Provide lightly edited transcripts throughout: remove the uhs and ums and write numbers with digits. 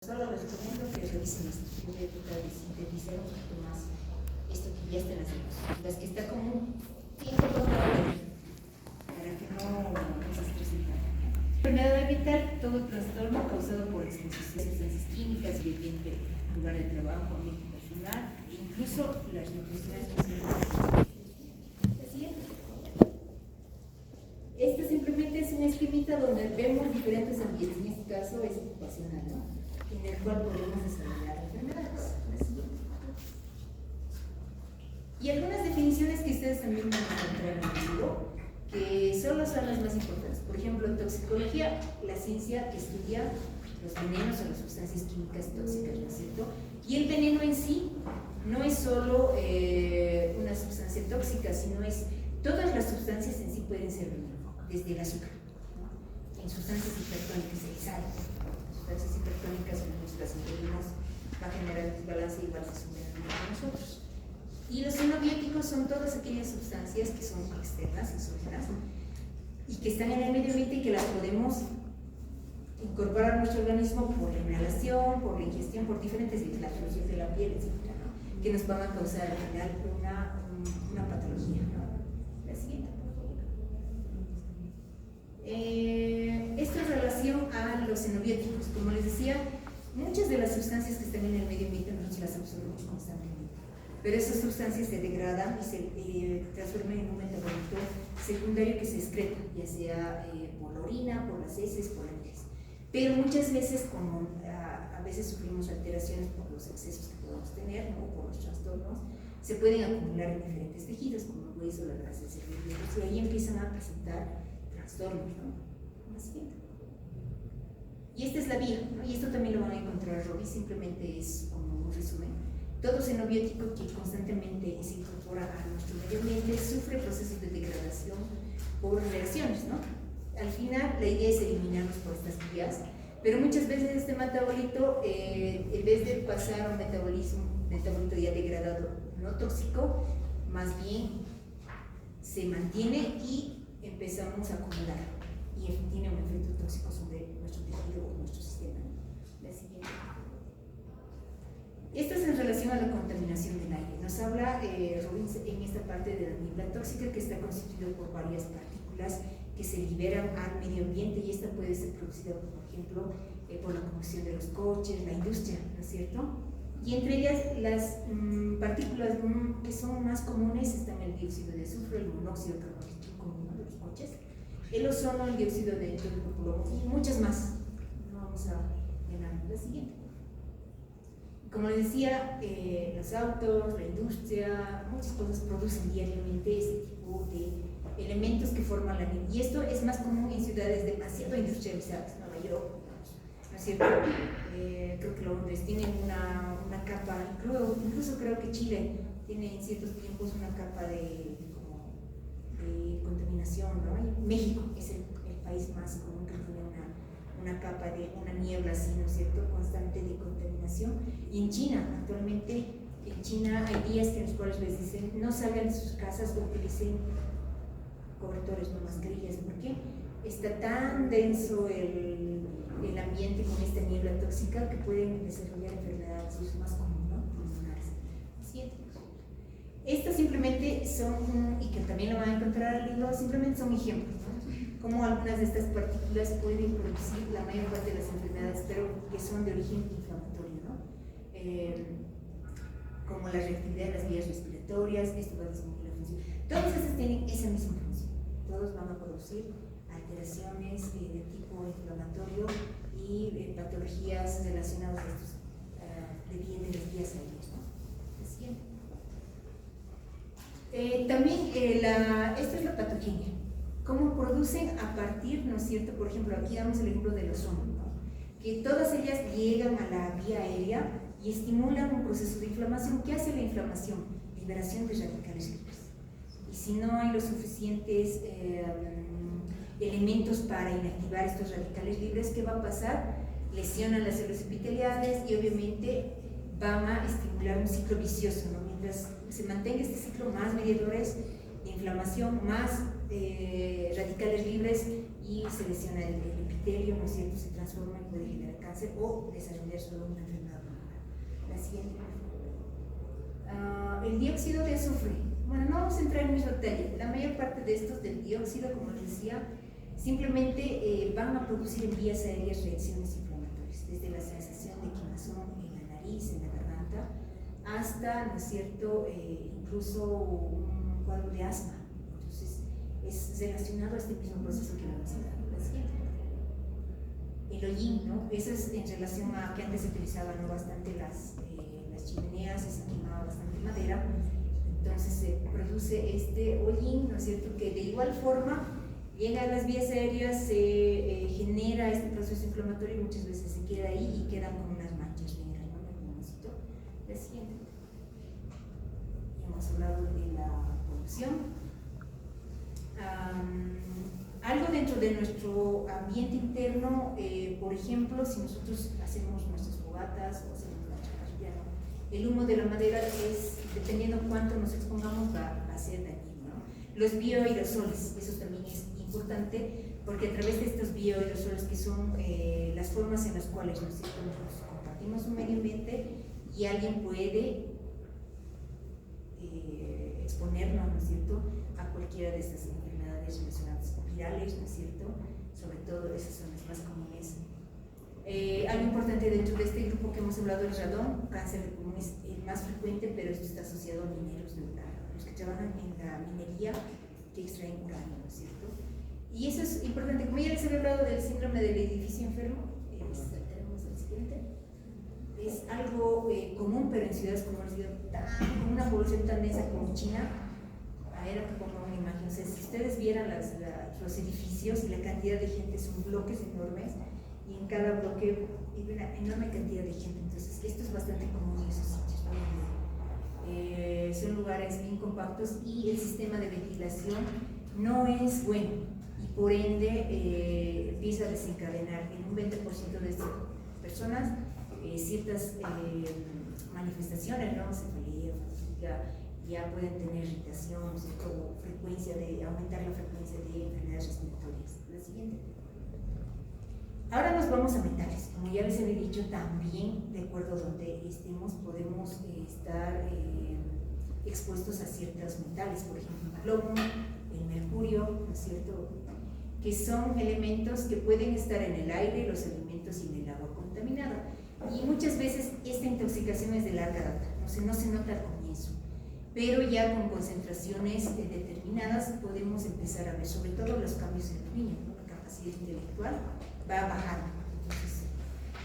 Solo les recomiendo que revisen esto. Yo voy a tratar de sintetizar un poquito más esto que ya está en las diapositivas, que está como tiempo para que no se estresen tanto. Enfermedad evitar todo trastorno causado por exposición a sustancias químicas y ambiente, lugar de trabajo, ambiente personal, e incluso las nutricionales personales. Este simplemente es un esquemita donde vemos diferentes ambientes, en este caso es ocupacional, ¿no? En el cual podemos desarrollar enfermedades. Y algunas definiciones que ustedes también van a encontrar en el libro, que solo son las más importantes. Por ejemplo, en toxicología, la ciencia estudia los venenos o las sustancias químicas tóxicas, ¿no es cierto? Y el veneno en sí no es solo una sustancia tóxica, sino es todas las sustancias en sí pueden ser veneno, desde el azúcar, ¿no? En sustancias hipertónicas, el sal. Sustancias hipertónicas en nuestras interinas va a generar desbalance igual que son veneno para nosotros. Y los xenobióticos son todas aquellas sustancias que son externas, exógenas, y que están en el medio ambiente y que las podemos incorporar a nuestro organismo por la inhalación, por la ingestión, por diferentes vías, la corrosión de la piel, etc., ¿no? Que nos van a causar al final una patología, ¿no? La siguiente, por favor. Esto en relación a los xenobióticos. Como les decía, muchas de las sustancias que están en el medio ambiente nosotros las absorbemos constantemente, pero esas sustancias se degradan y se transforman en un metabolito secundario que se excreta, ya sea por la orina, por las heces, por la heces. Pero muchas veces, como a veces sufrimos alteraciones por los excesos que podemos tener, ¿no? Por los trastornos, se pueden acumular en diferentes tejidos, como el hueso, la grasa, el cerebro, y ahí empiezan a presentar trastornos, ¿no? Y esta es la vía, ¿no? Y esto también lo van a encontrar, Robbie, simplemente es como un resumen. Todo xenobiótico que constantemente se incorpora a nuestro medio ambiente sufre procesos de degradación por reacciones, ¿no? Al final, la idea es eliminarlos por estas vías, pero muchas veces este metabolito, en vez de pasar a un metabolito ya degradado, no tóxico, más bien se mantiene y empezamos a acumular. Y tiene un efecto tóxico sobre nuestro tejido o nuestro sistema. La siguiente. Esto es en relación a la contaminación del aire. Nos habla Robbins en esta parte de la niebla tóxica, que está constituida por varias partículas que se liberan al medio ambiente, y esta puede ser producida, por ejemplo, por la combustión de los coches, la industria, ¿no es cierto? Y entre ellas las partículas que son más comunes están el dióxido de azufre, el monóxido de carbono común de los coches, el ozono, el dióxido de plomo y muchas más. No vamos a llenar la siguiente. Como les decía, los autos, la industria, muchas cosas producen diariamente este tipo de elementos que forman la niebla. Y esto es más común en ciudades demasiado industrializadas, Nueva York, ¿no es cierto? Creo que Londres tiene una capa, incluso creo que Chile tiene en ciertos tiempos una capa de contaminación, ¿no? Y México es el país más común que tiene una capa de una niebla así, ¿no es cierto?, constante de contaminación. Y en China, actualmente, en China hay días en los cuales les dicen no salgan de sus casas o utilicen cobertores, no mascarillas. ¿Por qué? Está tan denso el ambiente con esta niebla tóxica que pueden desarrollar enfermedades, y es más común, ¿no? Pulmonares. Siguiente. Estas simplemente son, y que también lo van a encontrar en el libro, simplemente son ejemplos, ¿no? Cómo algunas de estas partículas pueden producir la mayor parte de las enfermedades, pero que son de origen inflamatorio, ¿no? Como la reactividad de las vías respiratorias, esto va a disminuir la función. Todas estas tienen esa misma función, todos van a producir alteraciones de tipo inflamatorio y patologías relacionadas a estos de las vías aéreas, ¿no? La siguiente. También esta es la patogenia. ¿Cómo producen a partir, ¿no es cierto? Por ejemplo, aquí damos el ejemplo del ozono, ¿no? Que todas ellas llegan a la vía aérea y estimulan un proceso de inflamación. ¿Qué hace la inflamación? Liberación de radicales libres. Y si no hay los suficientes elementos para inactivar estos radicales libres, ¿qué va a pasar? Lesionan las células epiteliales y obviamente van a estimular un ciclo vicioso, ¿no? Mientras se mantenga este ciclo, más mediadores de inflamación, más radicales libres, y se lesiona el epitelio. epitelio, ¿no es cierto?, se transforma y puede generar cáncer o desarrollar solo una enfermedad pulmonar. La siguiente. El dióxido de azufre. Bueno, no vamos a entrar en mucho detalle. La mayor parte de estos del dióxido, como les decía, simplemente van a producir en vías aéreas reacciones inflamatorias, desde la sensación de quemazón en la nariz, en la garganta, hasta, ¿no es cierto?, incluso un cuadro de asma. Entonces, es relacionado a este mismo proceso que vamos a dar. La siguiente. El hollín, ¿no? Eso es en relación a que antes se utilizaban, ¿no?, bastante las chimeneas y se quemaba bastante madera. Entonces se produce este hollín, ¿no es cierto?, que de igual forma llega a las vías aéreas, se genera este proceso inflamatorio y muchas veces se queda ahí y quedan con unas manchas negras, ¿no? La siguiente. Ya hemos hablado de la polución. Algo dentro de nuestro ambiente interno, por ejemplo, si nosotros hacemos nuestras fogatas o hacemos la chacarrilla, ¿no?, el humo de la madera es, dependiendo cuánto nos expongamos, va a ser dañino, ¿no? Los bioaerosoles, eso también es importante, porque a través de estos bioaerosoles, que son las formas en las cuales nosotros compartimos un medio ambiente y alguien puede exponernos, ¿no es cierto?, a cualquiera de estas enfermedades relacionadas con virales, ¿no es cierto?, sobre todo esas son las más comunes. Algo importante dentro de este grupo que hemos hablado es radón. Cáncer de pulmón es el más frecuente, pero esto está asociado a mineros, a los que trabajan en la minería, que extraen uranio, ¿no es cierto? Y eso es importante. Como ya les había hablado del síndrome del edificio enfermo, tenemos el siguiente. Es algo común, pero en ciudades como con una población tan densa como China, era que pongo una imagen. O sea, si ustedes vieran los edificios y la cantidad de gente, son bloques enormes, y en cada bloque hay una enorme cantidad de gente. Entonces, esto es bastante común en esos sitios, ¿no? Son lugares bien compactos y el sistema de ventilación no es bueno, y por ende empieza a desencadenar en un 20% de estas personas ciertas manifestaciones, ¿no? Cefalea, fatiga, ya pueden tener irritación, o frecuencia aumentar la frecuencia de enfermedades respiratorias. La siguiente. Ahora nos vamos a metales. Como ya les había dicho, también, de acuerdo a donde estemos, podemos estar expuestos a ciertos metales, por ejemplo, el plomo, el mercurio, ¿no es cierto?, que son elementos que pueden estar en el aire, los alimentos y en el agua contaminada. Y muchas veces esta intoxicación es de larga data, no se nota al comienzo, pero ya con concentraciones determinadas podemos empezar a ver, sobre todo los cambios en los niños, ¿no? La capacidad intelectual va bajando, entonces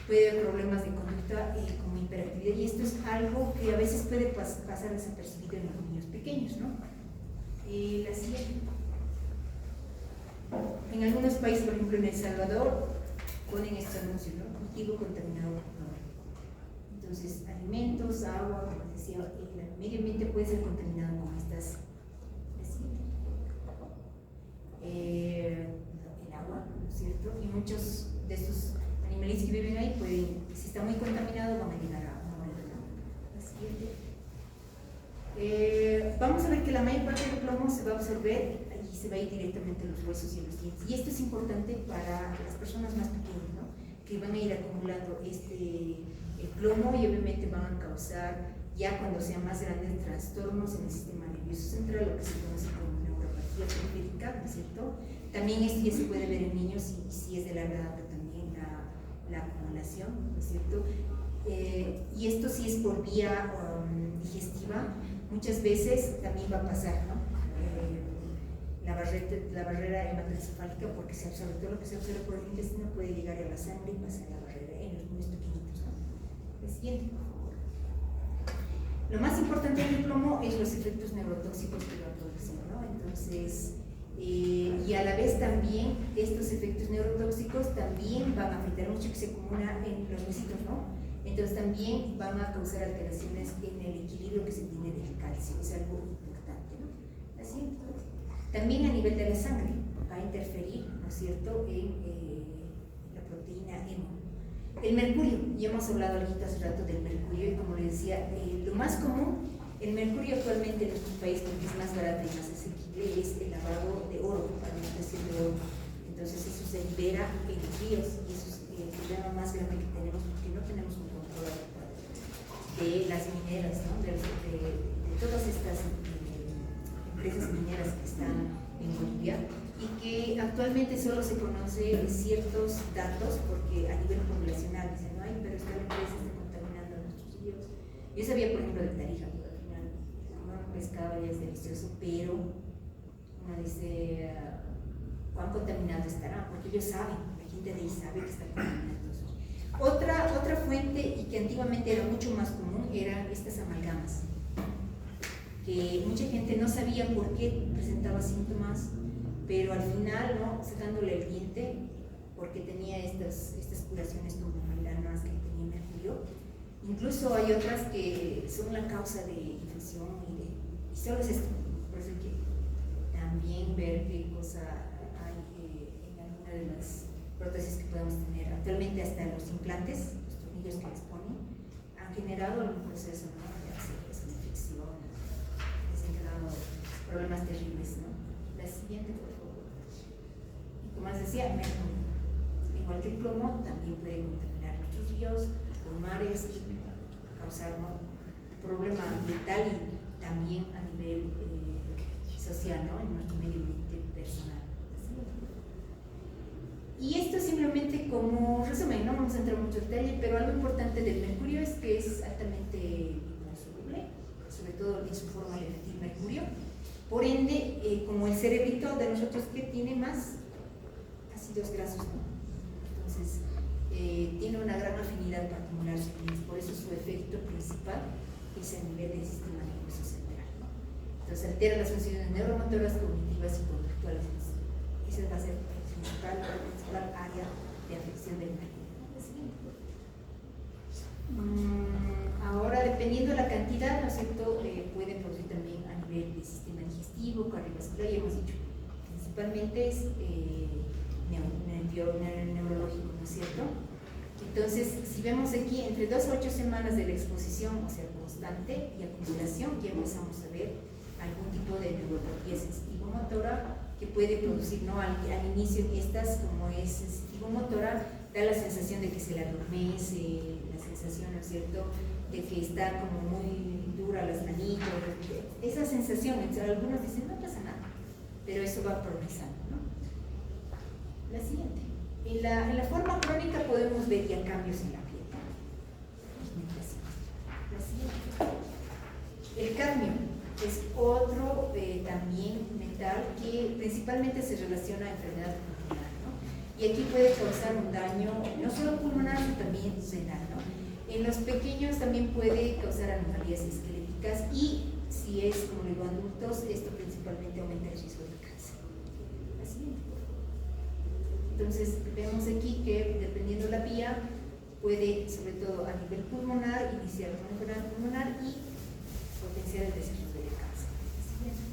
puede haber problemas de conducta como hiperactividad, y esto es algo que a veces puede pasar desapercibido en los niños pequeños, ¿no? La siguiente. En algunos países, por ejemplo en El Salvador, ponen estos anuncios, ¿no? Cultivo contaminado por cloro. Entonces, alimentos, agua, como les decía, el medio ambiente puede ser contaminado con estas. El agua, ¿no es cierto? Y muchos de estos animales que viven ahí pueden, si está muy contaminado, van a llegar a morir. La siguiente. Vamos a ver que la mayor parte del plomo se va a absorber y se va a ir directamente a los huesos y a los dientes. Y esto es importante para las personas más pequeñas, ¿no?, que van a ir acumulando el plomo, y obviamente van a causar, ya cuando sean más grandes, trastornos en el sistema nervioso central, lo que se conoce como neuropatía periférica, ¿no es cierto? También esto ya se puede ver en niños, y si es de larga data también la acumulación, ¿no es cierto? Y esto sí es por vía digestiva, muchas veces también va a pasar, ¿no? La barrera hematoencefálica, porque se absorbe todo lo que se absorbe por el intestino, puede llegar a la sangre y pasar la barrera en los niños pequeñitos, ¿no? El siguiente. Lo más importante del plomo es los efectos neurotóxicos que va a producir, ¿no? Entonces, y a la vez también estos efectos neurotóxicos también van a afectar mucho, que se acumulan en los huesitos, ¿no? Entonces también van a causar alteraciones en el equilibrio que se tiene del calcio, es algo importante, ¿no? Así. También a nivel de la sangre va a interferir, ¿no es cierto?, en la proteína hemo. El mercurio, ya hemos hablado hace rato del mercurio, y como les decía, lo más común, el mercurio actualmente en nuestro país, porque es más barato y más asequible, es el lavado de oro, para la extracción de oro. entonces eso se libera en los ríos y eso es el problema más grande que tenemos porque no tenemos un control adecuado de las mineras, ¿no? de todas estas empresas mineras que están en Bolivia y que actualmente solo se conoce ciertos datos porque a nivel poblacional dicen, ay, pero esta empresa está contaminando nuestros ríos. Yo sabía, por ejemplo, de Tarija, pero al final comer pescado ya es delicioso, pero uno dice, ¿cuán contaminado estará? Porque ellos saben, la gente de ahí sabe que está contaminando. Otra fuente, y que antiguamente era mucho más común, eran estas amalgamas, que mucha gente no sabía por qué presentaba síntomas, pero al final, ¿no? Sacándole el diente, porque tenía estas curaciones como malanas que tenía mercurio. Incluso hay otras que son la causa de infección y solo es esto. Por eso hay que también ver qué cosa hay en alguna de las prótesis que podemos tener. Actualmente hasta los implantes, los tornillos que les ponen, han generado un proceso, ¿no? De una infección, les han creado problemas terribles, ¿no? La siguiente, por favor. Y como les decía, mercurio. Igual que el plomo, también puede contaminar nuestros ríos, los mares, y causar, ¿no? Un problema ambiental y también a nivel social, ¿no? En nuestro medio ambiente personal. Y esto simplemente como resumen, no vamos a entrar mucho en detalle, pero algo importante del mercurio es que es altamente liposoluble, sobre todo en su forma de metilmercurio. Por ende, como el cerebrito de nosotros que tiene más ácidos grasos, ¿no? Entonces, tiene una gran afinidad para acumular sustancias, por eso su efecto principal es a nivel del sistema nervioso central, ¿no? Entonces, altera las funciones neuromotoras, cognitivas y conductuales. Esa va a ser la principal área de afección del mercurio. Ahora, dependiendo de la cantidad, ¿no es cierto?, puede producir también a nivel del sistema digestivo, cardiovascular, ya hemos dicho, principalmente es neurológico, ¿no es cierto? Entonces, si vemos aquí, entre 2 a 8 semanas de la exposición, o sea, constante y acumulación, ya empezamos a ver algún tipo de neuropatía sensitivo-motora que puede producir, ¿no? Al inicio, estas, como es sensitivo-motora, da la sensación de que se le adormece, la sensación, ¿no es cierto?, de que está como muy dura las manitos, esa sensación, algunos dicen, no pasa nada, pero eso va progresando, ¿no? La siguiente. En la forma crónica podemos ver ya cambios en la piel. La siguiente. El cadmio es otro también metal que principalmente se relaciona a enfermedad pulmonar, ¿no? Y aquí puede causar un daño no solo pulmonar, sino también renal, ¿no? En los pequeños también puede causar anomalías esqueléticas y si es, como digo, adultos, esto principalmente aumenta el riesgo de cáncer. La siguiente. Entonces, vemos aquí que dependiendo de la vía, puede, sobre todo a nivel pulmonar, iniciar una enfermedad pulmonar y potenciar el desarrollo del cáncer. Siguiente.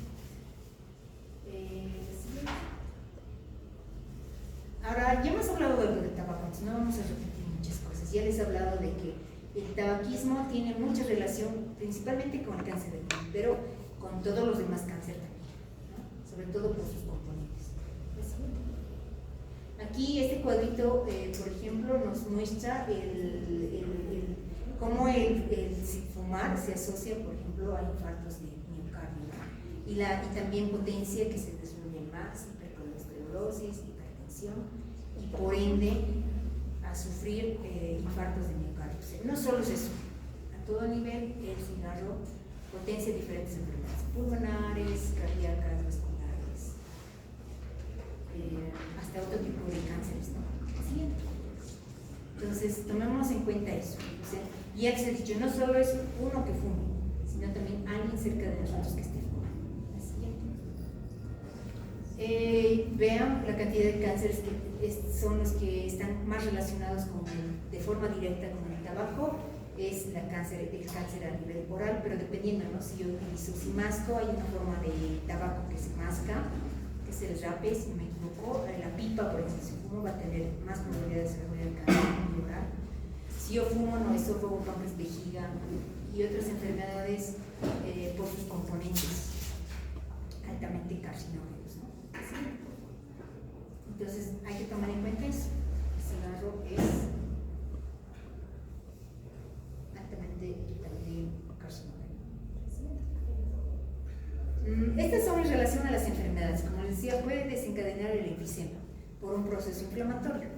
Ahora, ya hemos hablado de lo del tabaco, entonces no vamos a repetir muchas cosas. Ya les he hablado de que el tabaquismo tiene mucha relación, principalmente con el cáncer de pulmón, pero con todos los demás cánceres también, ¿no? Sobre todo por sus componentes. Aquí este cuadrito, por ejemplo, nos muestra cómo el fumar se asocia, por ejemplo, a infartos de miocardio, ¿no? Y también potencia que se desarrolla más, hipercolesterosis, hipertensión y por ende a sufrir infartos de miocardio. O sea, no solo es eso, a todo nivel el cigarro potencia diferentes enfermedades pulmonares, cardíacas, vasculares, hasta otro tipo de cánceres, ¿no? Siguiente. Entonces, tomemos en cuenta eso. O sea, ya que se ha dicho, no solo es uno que fume, sino también alguien cerca de nosotros que esté fumando. Vean la cantidad de cánceres que son los que están más relacionados de forma directa con el tabaco. Es el cáncer a nivel oral, pero dependiendo, ¿no? Si yo utilizo, si masco, hay una forma de tabaco que se masca, que es el rape, si me equivoco. La pipa, por ejemplo, si fumo, va a tener más probabilidad de desarrollar cáncer oral. Si yo fumo, no, esófago, páncreas, vejiga y otras enfermedades por sus componentes altamente carcinógenos, ¿no? Entonces hay que tomar en cuenta eso. El cigarro es altamente también carcinógeno. Estas son en relación a las enfermedades. Como les decía, puede desencadenar el enfisema por un proceso inflamatorio.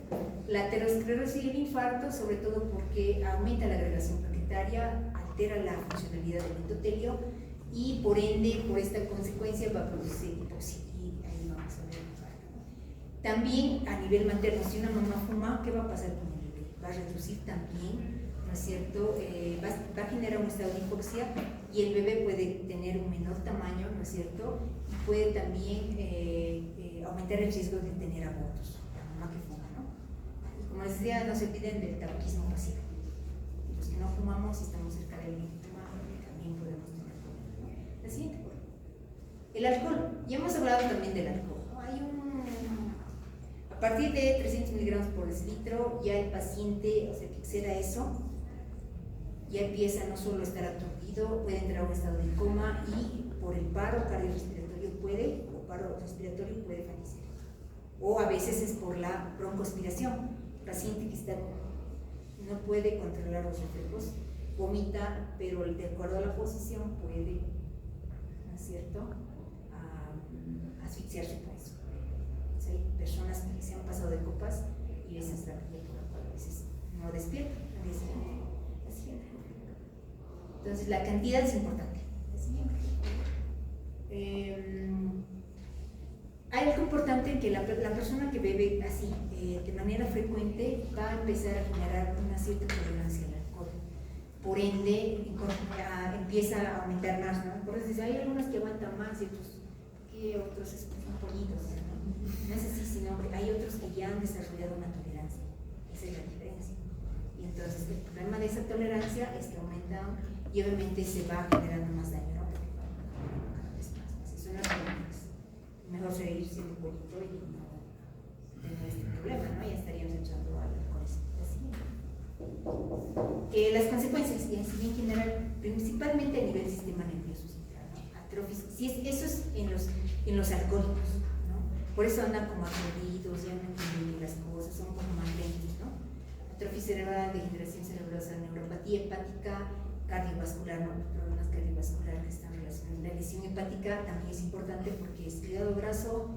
La aterosclerosis y el infarto, sobre todo porque aumenta la agregación plaquetaria, altera la funcionalidad del endotelio y por ende, por esta consecuencia, va a producir hipoxia. Y ahí vamos a ver el infarto. También a nivel materno, si una mamá fuma, ¿qué va a pasar con el bebé? Va a reducir también, ¿no es cierto? Va a generar un estado de hipoxia y el bebé puede tener un menor tamaño, ¿no es cierto? Y puede también aumentar el riesgo de tener abortos, la mamá que fuma, ¿no? Y como les decía, no se olviden del tabaquismo pasivo. Los que no fumamos, si estamos cerca de alguien que fuma, también podemos tener problemas, ¿no? La siguiente, el alcohol. Ya hemos hablado también del alcohol, ¿no? A partir de 300 miligramos por decilitro, ya el paciente, o sea, que exceda eso, ya empieza no solo a estar aturdido, puede entrar a un estado de coma y por el paro cardiorrespiratorio puede fallecer. O a veces es por la broncoaspiración. El paciente que no puede controlar los reflejos, vomita, pero de acuerdo a la posición puede, ¿no es cierto?, asfixiarse por eso. ¿Sí? Hay personas que se han pasado de copas y esa es la razón por la cual a veces no despiertan. Entonces la cantidad es importante. Hay algo importante que la persona que bebe así de manera frecuente va a empezar a generar una cierta tolerancia al alcohol. Por ende, empieza a aumentar más, ¿no? Por eso hay algunos que aguantan más y otros son pollitos, ¿no? No es así, sino que hay otros que ya han desarrollado una tolerancia. Esa es la diferencia. Y entonces el problema de esa tolerancia es que aumentan y obviamente se va generando más daño, ¿no? Porque cada vez más. Eso no es problema. Mejor seguir siendo pollito y no tener este problema, ¿no? Ya estaríamos echando algo con eso. Las consecuencias, y así en general, principalmente a nivel del sistema nervioso central, ¿no? Atrofia, eso es en los alcohólicos, ¿no? Por eso andan como aturdidos, ya no entienden las cosas, son como más lentos, ¿no? Atrofia cerebral, degeneración cerebrosa, neuropatía hepática, cardiovascular, ¿no? Problemas cardiovasculares que están relacionados. La lesión hepática también es importante porque es hígado graso,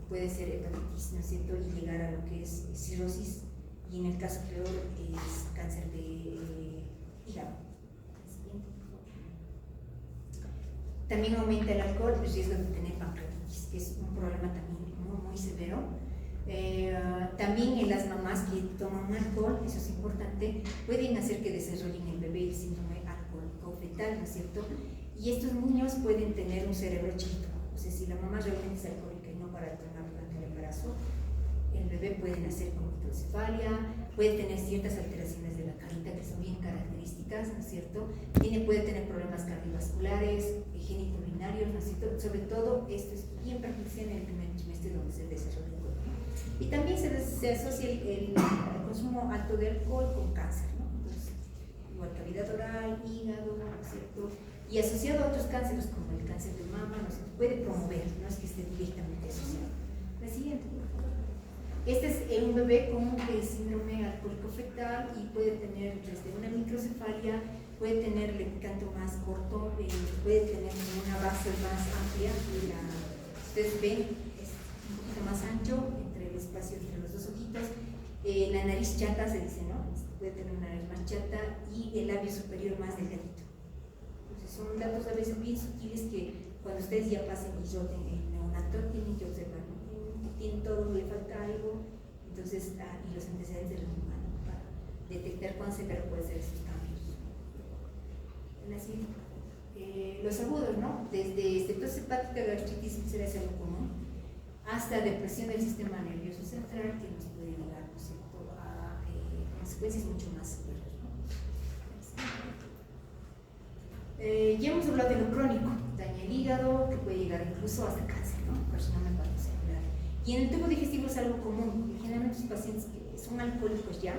puede ser hepatitis, ¿no es cierto? Y llegar a lo que es cirrosis, y en el caso peor es cáncer de hígado. También aumenta el alcohol el riesgo de tener pancreatitis, que es un problema también muy severo. También en las mamás que toman alcohol, eso es importante, pueden hacer que desarrollen el bebé el síndrome alcohólico fetal, ¿no es cierto? Y estos niños pueden tener un cerebro chiquito, o sea, si la mamá realmente es alcohólica y no para de tomar durante el embarazo, el bebé puede nacer con microcefalia, puede tener ciertas alteraciones de la carita que son bien características, ¿no es cierto? Puede tener problemas cardiovasculares, genitourinarios, ¿no es cierto? Sobre todo, esto es bien perjudicial en el primer trimestre donde se desarrolla el cuerpo. Y también se asocia el consumo alto de alcohol con cáncer, ¿no? Entonces, igual cavidad oral, hígado, ¿no es cierto? Y asociado a otros cánceres como el cáncer de mama, ¿no es cierto? Puede promover, no es que esté directamente asociado. La siguiente, por favor. Este es un bebé con síndrome alcohólico fetal y puede tener desde una microcefalia, puede tener el picanto más corto, puede tener una base más amplia, ustedes ven, es un poquito más ancho entre el espacio entre los dos ojitos, la nariz chata se dice, ¿no? Puede tener una nariz más chata y el labio superior más delgadito. Entonces son datos a veces bien sutiles que cuando ustedes ya pasen y roten el neonato tienen que observar, ¿no? Tiene todo, le falta algo, entonces, y los antecedentes del humano para detectar cuándo se puede hacer esos cambios. Así, los agudos, ¿no? Desde esteatosis hepática, gastritis, úlcera es algo común, hasta depresión del sistema nervioso central que nos puede llevar, ¿no es cierto?, a consecuencias mucho más severas, ¿no? Ya hemos hablado de lo crónico, daña el hígado, que puede llegar incluso hasta cáncer, ¿no? Carcinoma hepatocelular. Y en el tubo digestivo es algo común, generalmente los pacientes que son alcohólicos ya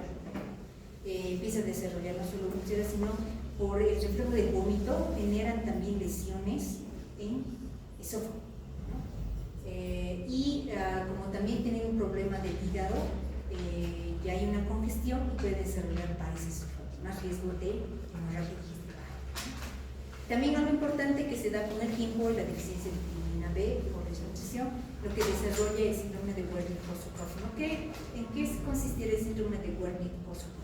empiezan a desarrollar no solo úlceras, sino por el reflejo del vómito generan también lesiones en esófago, ¿no? como también tienen un problema del hígado, ya hay una congestión y puede desarrollar varices, más riesgo de hemorragia digestiva. También algo importante que se da con el tiempo, la deficiencia de vitamina B por desnutrición, lo que desarrolla el síndrome de Wernicke-Korsakoff. ¿En qué consistiría el síndrome de Wernicke-Korsakoff?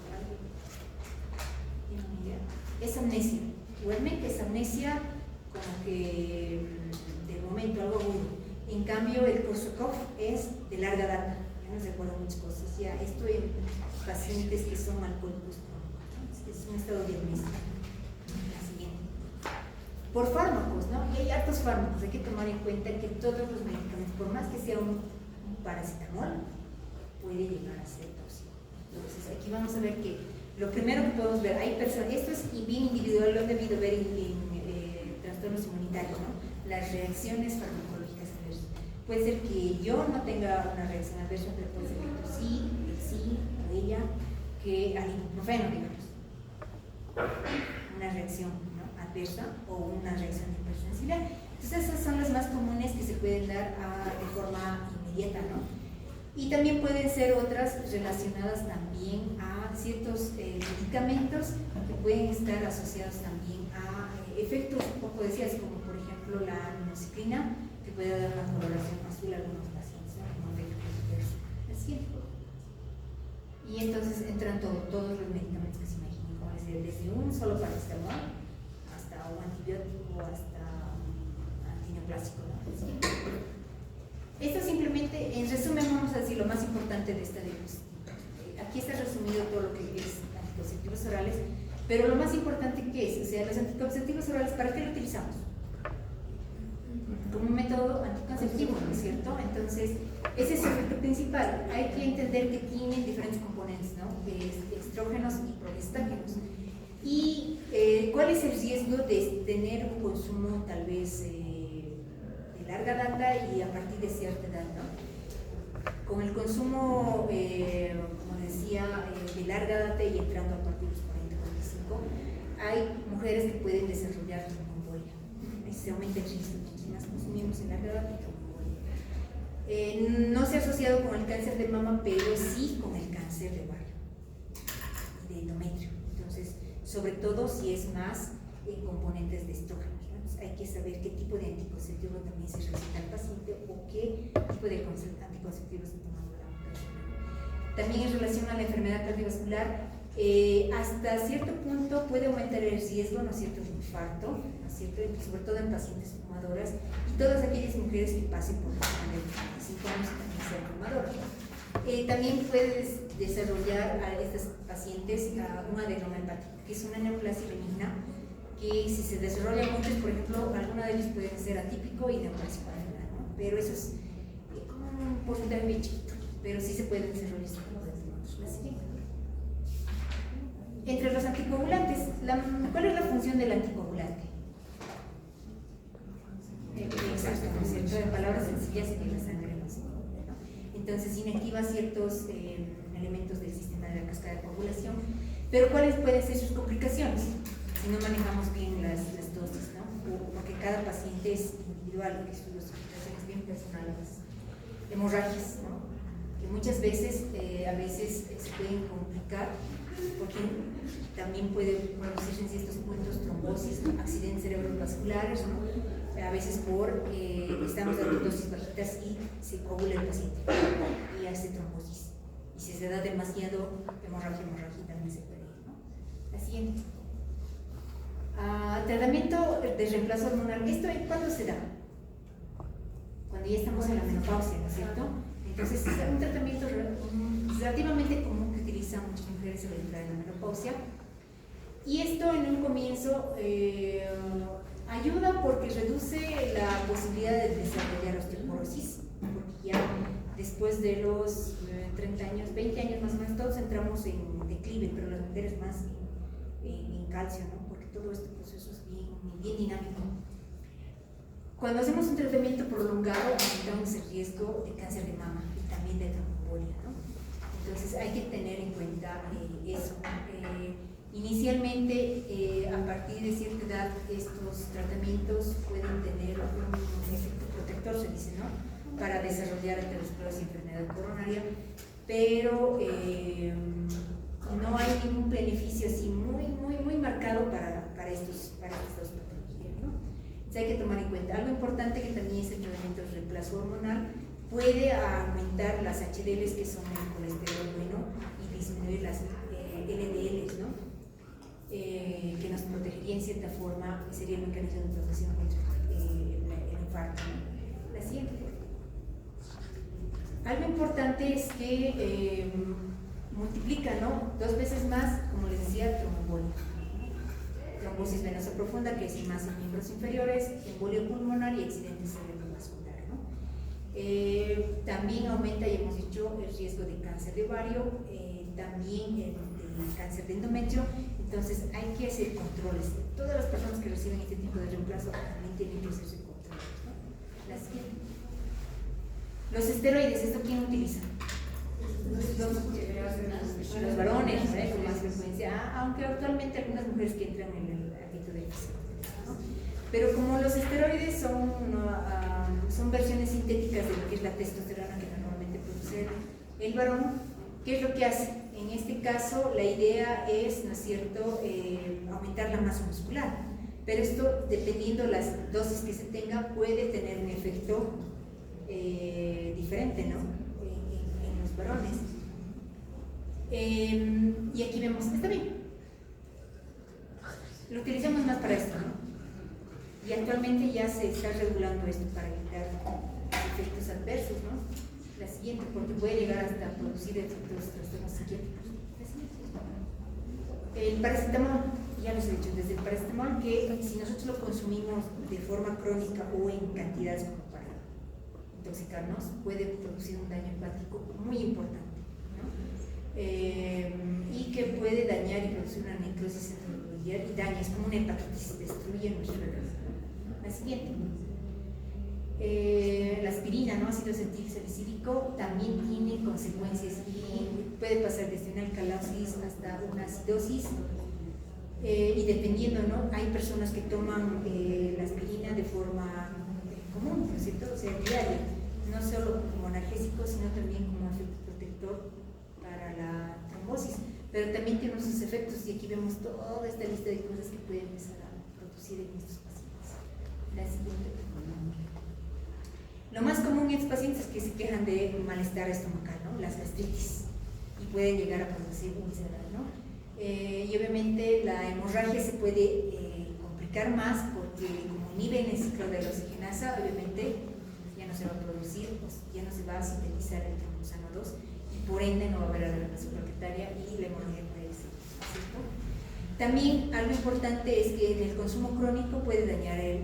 Es amnesia. Wernicke es amnesia como que de momento, algo agudo. En cambio, el Korsakoff es de larga data, ya no se acuerdan muchas cosas. Ya esto en pacientes que son alcohólicos, es un estado diagnóstico. La siguiente. Por fármacos, ¿no? Y hay hartos fármacos, hay que tomar en cuenta que todos los medicamentos, por más que sea un paracetamol, puede llegar a ser tóxico. Entonces, aquí vamos a ver que lo primero que podemos ver, hay personas, esto es bien individual, lo han debido ver en trastornos inmunitarios, ¿no? Las reacciones farmacológicas adversas. Puede ser que yo no tenga una reacción adversa, pero puede ser que tú sí, o ella, que al ibuprofeno, digamos. Una reacción, ¿no?, adversa o una reacción de hipersensibilidad. Entonces esas son las más comunes que se pueden dar de forma inmediata, ¿no? Y también pueden ser otras relacionadas también a ciertos medicamentos que pueden estar asociados también a efectos un poco decías, como por ejemplo la aminoxiclina, que puede dar una coloración azul a algunos pacientes, ¿no?, como así. Y entonces entran todos los medicamentos que se imaginen, como decía, desde un solo paracetamol hasta un antibiótico, hasta un antineoplásico, ¿no? ¿Sí? Esto simplemente, en resumen, vamos a decir lo más importante de esta diapositiva. Aquí está resumido todo lo que es anticonceptivos orales, pero lo más importante que es, o sea, los anticonceptivos orales, ¿para qué lo utilizamos? Como un método anticonceptivo, ¿no es cierto? Entonces, ese es su efecto principal. Hay que entender que tienen diferentes componentes, ¿no?, estrógenos y progestágenos. Y ¿cuál es el riesgo de tener un consumo tal vez larga data y a partir de cierta edad, ¿no? Con el consumo, como decía, de larga data y entrando a partir de los 40-45, hay mujeres que pueden desarrollar tromboembolia. Se aumenta el riesgo de las consumimos en larga data y tromboembolia. No se ha asociado con el cáncer de mama, pero sí con el cáncer de ovario y de endometrio. Entonces, sobre todo si es más componentes de estrógenos. Hay que saber qué tipo de anticonceptivo también se receta al paciente o qué tipo de anticonceptivos se toma la persona. También en relación a la enfermedad cardiovascular, hasta cierto punto puede aumentar el riesgo, ¿no es cierto?, de infarto, ¿no es cierto?, sobre todo en pacientes fumadoras y todas aquellas mujeres que pasen por los de 25 años también sean fumadoras. También puede desarrollar a estas pacientes un adenoma hepático, que es una neoplasia benigna, que si se desarrolla muchos, por ejemplo, alguna de ellas puede ser atípico y neoplásico, ¿no? Pero eso es como un porcentaje bien chiquito, pero sí se puede desarrollar este tipo de siguiente. Entre los anticoagulantes, ¿cuál es la función del anticoagulante? Exacto, ¿no es cierto? En palabras sencillas, que la sangre no se coagula, ¿no? Entonces inactiva ciertos elementos del sistema de la cascada de coagulación, pero ¿cuáles pueden ser sus complicaciones si no manejamos bien las dosis, ¿no? Porque cada paciente es individual, que sus situaciones bien personales. Hemorragias, ¿no?, que muchas veces, a veces se pueden complicar, porque también puede producirse en ciertos puntos trombosis, ¿no?, accidentes cerebrovasculares, ¿no?, a veces estamos dando dosis bajitas y se coagula el paciente y hace trombosis. Y si se da demasiado hemorragia también se puede ir, ¿no? La siguiente. Tratamiento de reemplazo hormonal. ¿Esto cuándo se da? Cuando ya estamos en la menopausia, ¿no es cierto? Entonces es un tratamiento relativamente común que utilizan muchas mujeres al entrar en la menopausia. Y esto en un comienzo ayuda porque reduce la posibilidad de desarrollar osteoporosis, porque ya después de los 30 años, 20 años más o menos, todos entramos en declive, pero las mujeres más en calcio, ¿no?, todo este proceso es bien dinámico. Cuando hacemos un tratamiento prolongado, aumentamos el riesgo de cáncer de mama y también de tromboembolia, ¿no? Entonces hay que tener en cuenta eso. Inicialmente, a partir de cierta edad, estos tratamientos pueden tener un efecto protector, se dice, ¿no?, para desarrollar aterosclerosis y enfermedad coronaria, pero no hay ningún beneficio así muy marcado para estas dos patologías, ¿no? Entonces hay que tomar en cuenta. Algo importante que también es el tratamiento de reemplazo hormonal, puede aumentar las HDLs, que son el colesterol bueno, y disminuir las LDLs, ¿no? Que nos protegería en cierta forma, sería el mecanismo de protección contra el infarto, ¿no? La siguiente. Algo importante es que multiplica, ¿no? 2 veces más, como les decía, tromboembolia, ¿no? Trombosis venosa profunda, que es más en miembros inferiores, embolia pulmonar y accidente cerebrovascular, ¿no? También aumenta, ya hemos dicho, el riesgo de cáncer de ovario, también el cáncer de endometrio. Entonces hay que hacer controles. Todas las personas que reciben este tipo de reemplazo también tienen que hacerse controles, ¿no? La siguiente. Los esteroides, ¿esto quién utiliza? Los varones, ¿no? Con más frecuencia, aunque actualmente algunas mujeres que entran en el ámbito de físico, ¿no? Pero como los esteroides son versiones sintéticas de lo que es la testosterona que normalmente produce el varón, ¿qué es lo que hace? En este caso, la idea es, ¿no es cierto?, aumentar la masa muscular, pero esto, dependiendo las dosis que se tenga, puede tener un efecto diferente, ¿no?, en los varones. Y aquí vemos, está bien, lo utilizamos más para esto, ¿no? Y actualmente ya se está regulando esto para evitar efectos adversos, ¿no? La siguiente, porque puede llegar hasta producir efectos trastornos psiquiátricos. El paracetamol, ya los he dicho, desde el paracetamol, que si nosotros lo consumimos de forma crónica o en cantidades como para intoxicarnos, puede producir un daño hepático muy importante, ¿no? Y que puede dañar y producir una necrosis cerebrovascular y daña, es como una hepatitis, destruye nuestro organismo. La siguiente. La aspirina, ¿no? Ácido acetilsalicílico, también tiene consecuencias y puede pasar desde una alcalosis hasta una acidosis, y dependiendo, ¿no? Hay personas que toman la aspirina de forma común, ¿no es cierto? O sea, diaria, no solo como analgésico, sino también como efecto protector para la trombosis, pero también tiene sus efectos, y aquí vemos toda esta lista de cosas que pueden empezar a producir en estos pacientes. La siguiente. Lo más común en estos pacientes es que se quejan de malestar estomacal, ¿no? Las gastritis, y pueden llegar a producir úlceras, ¿no? Y obviamente la hemorragia se puede complicar más, porque como inhiben el ciclo de la oxigenasa, obviamente ya no se va a producir, pues ya no se va a sintetizar el trambosano 2, y por ende no va a haber adelgazamiento plaquetaria y la hemorragia puede ser, ¿cierto? También algo importante es que en el consumo crónico puede dañar el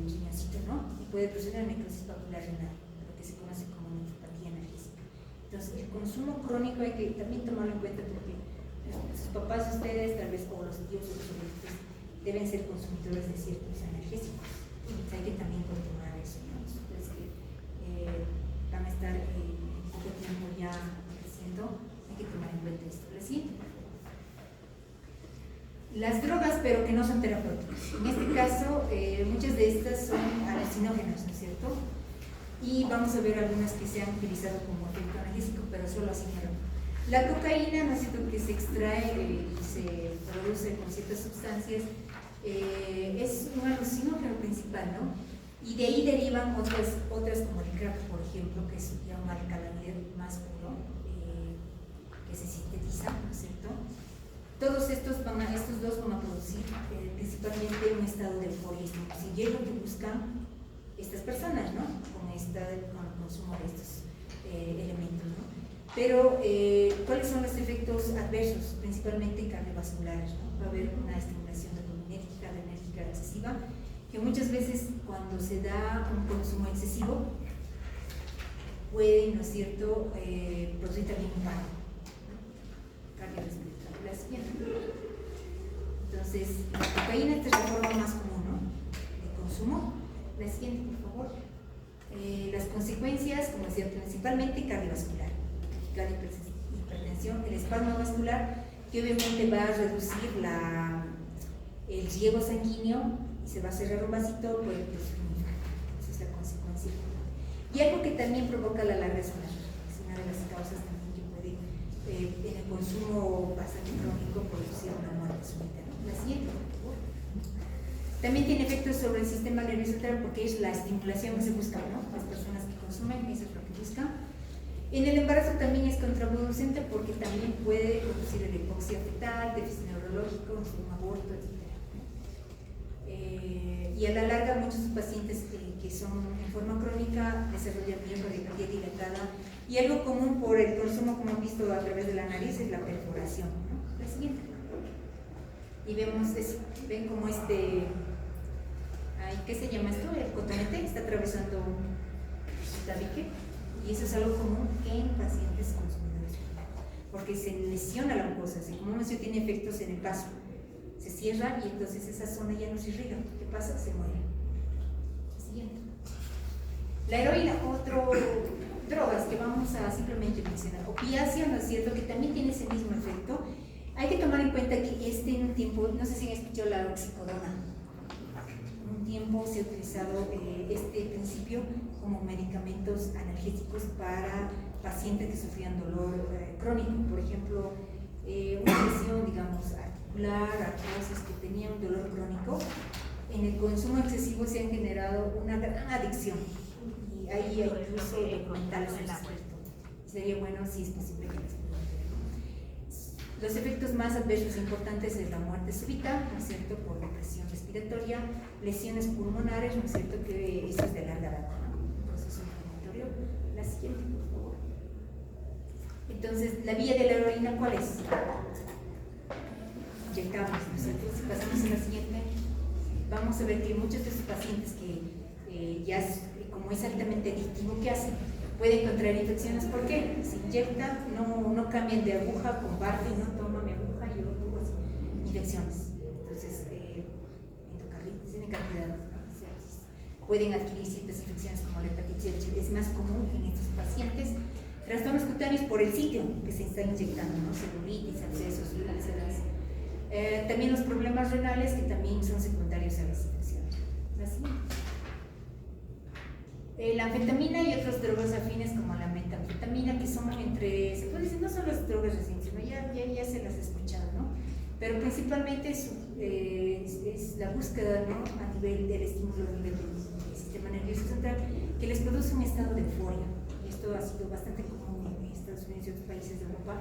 riñoncito, ¿no? Y puede producir una necrosis papular renal, lo que se conoce como nefropatía analgésica. Entonces, el consumo crónico hay que también tomarlo en cuenta, porque sus papás, ustedes, tal vez, o los tíos o los abuelitos, deben ser consumidores de ciertos analgésicos. Entonces, hay que también controlar eso, ¿no? Entonces, van a estar en poco tiempo ya creciendo, hay que tomar en cuenta esto. La siguiente. Las drogas, pero que no son terapéuticas. En este caso, muchas de estas son alucinógenas, ¿no es cierto? Y vamos a ver algunas que se han utilizado como efecto analgésico, pero solo así. La cocaína, ¿no es cierto?, que se extrae y se produce con ciertas sustancias, es un alucinógeno principal, ¿no? Y de ahí derivan otras como el crack, por ejemplo, que es ya un alcaloide más puro, que se sintetiza, ¿no es cierto? Todos estos dos van a producir principalmente un estado de euforia, si es lo que buscan estas personas, ¿no? Con el consumo de estos elementos, ¿no? Pero, ¿cuáles son los efectos adversos? Principalmente cardiovasculares, ¿no? Va a haber una estimulación dopaminérgica, adrenérgica excesiva, que muchas veces cuando se da un consumo excesivo puede, ¿no es cierto?, producir también un paro, ¿no? Cardiorrespiratorio. La siguiente. Entonces, la cocaína, esta es la forma más común, ¿no?, de consumo. La siguiente, por favor. Las consecuencias, como decía, principalmente cardiovascular, hipertensión, el espasmo vascular, que obviamente va a reducir el riego sanguíneo y se va a cerrar un vasito, puede producir un infarto. Esa es la consecuencia. Y algo que también provoca la larga es una de las causas también que puede, en el consumo bastante crónico, producir una muerte súbita, ¿no? La siguiente, por favor. También tiene efectos sobre el sistema nervioso central porque es la estimulación que se busca, ¿no? Las personas que consumen, eso es lo que buscan. En el embarazo también es contraproducente porque también puede producir la hipoxia fetal, déficit neurológico, un aborto, etc. Y a la larga muchos pacientes que son en forma crónica desarrollan miocardiopatía dilatada, y algo común por el consumo, como han visto a través de la nariz, es la perforación, ¿no? La siguiente. Y vemos, ven como ¿qué se llama esto? El cotonete está atravesando el tabique, y eso es algo común en pacientes consumidores, porque se lesiona la mucosa, y como eso tiene efectos en el vaso, se cierra y entonces esa zona ya no se irriga. ¿Qué pasa? Se muere. Siguiente. La heroína, drogas que vamos a simplemente mencionar. Opiáceo, ¿no es cierto?, que también tiene ese mismo efecto. Hay que tomar en cuenta que en un tiempo, no sé si han escuchado la oxicodona, un tiempo se ha utilizado este principio como medicamentos analgésicos para pacientes que sufrían dolor crónico, por ejemplo, una lesión, digamos, articular, artrosis, que tenían un dolor crónico. En el consumo excesivo se han generado una gran adicción, y ahí hay incluso documentales al respecto. Sería bueno, si es posible, que les puedan ver. Los efectos más adversos importantes es la muerte súbita, ¿no es cierto?, por depresión respiratoria, lesiones pulmonares, ¿no es cierto?, que eso es de larga data, ¿no?, un proceso inflamatorio. La siguiente, por favor. Entonces, la vía de la heroína, ¿cuál es? Inyectamos, ¿no es cierto? Si pasamos a la siguiente, vamos a ver que muchos de esos pacientes que como es altamente adictivo, ¿qué hacen? Pueden contraer infecciones. ¿Por qué? Se inyectan, no cambian de aguja, comparten, no toma mi aguja, yo pongo infecciones. Entonces, endocarditis, en cantidad de sepsis. Pueden adquirir ciertas infecciones como la hepatitis C, es más común en estos pacientes. Trastornos cutáneos por el sitio que se está inyectando, ¿no? Celulitis, abscesos, úlceras. También los problemas renales, que también son secundarios a las infecciones. La siguiente. La anfetamina y otras drogas afines como la metanfetamina, que son se puede decir, no son las drogas recientes, sino ya se las he escuchado, ¿no? Pero principalmente es la búsqueda, ¿no?, a nivel del estímulo, a nivel del sistema nervioso central, que les produce un estado de euforia. Y esto ha sido bastante común en Estados Unidos y otros países de Europa,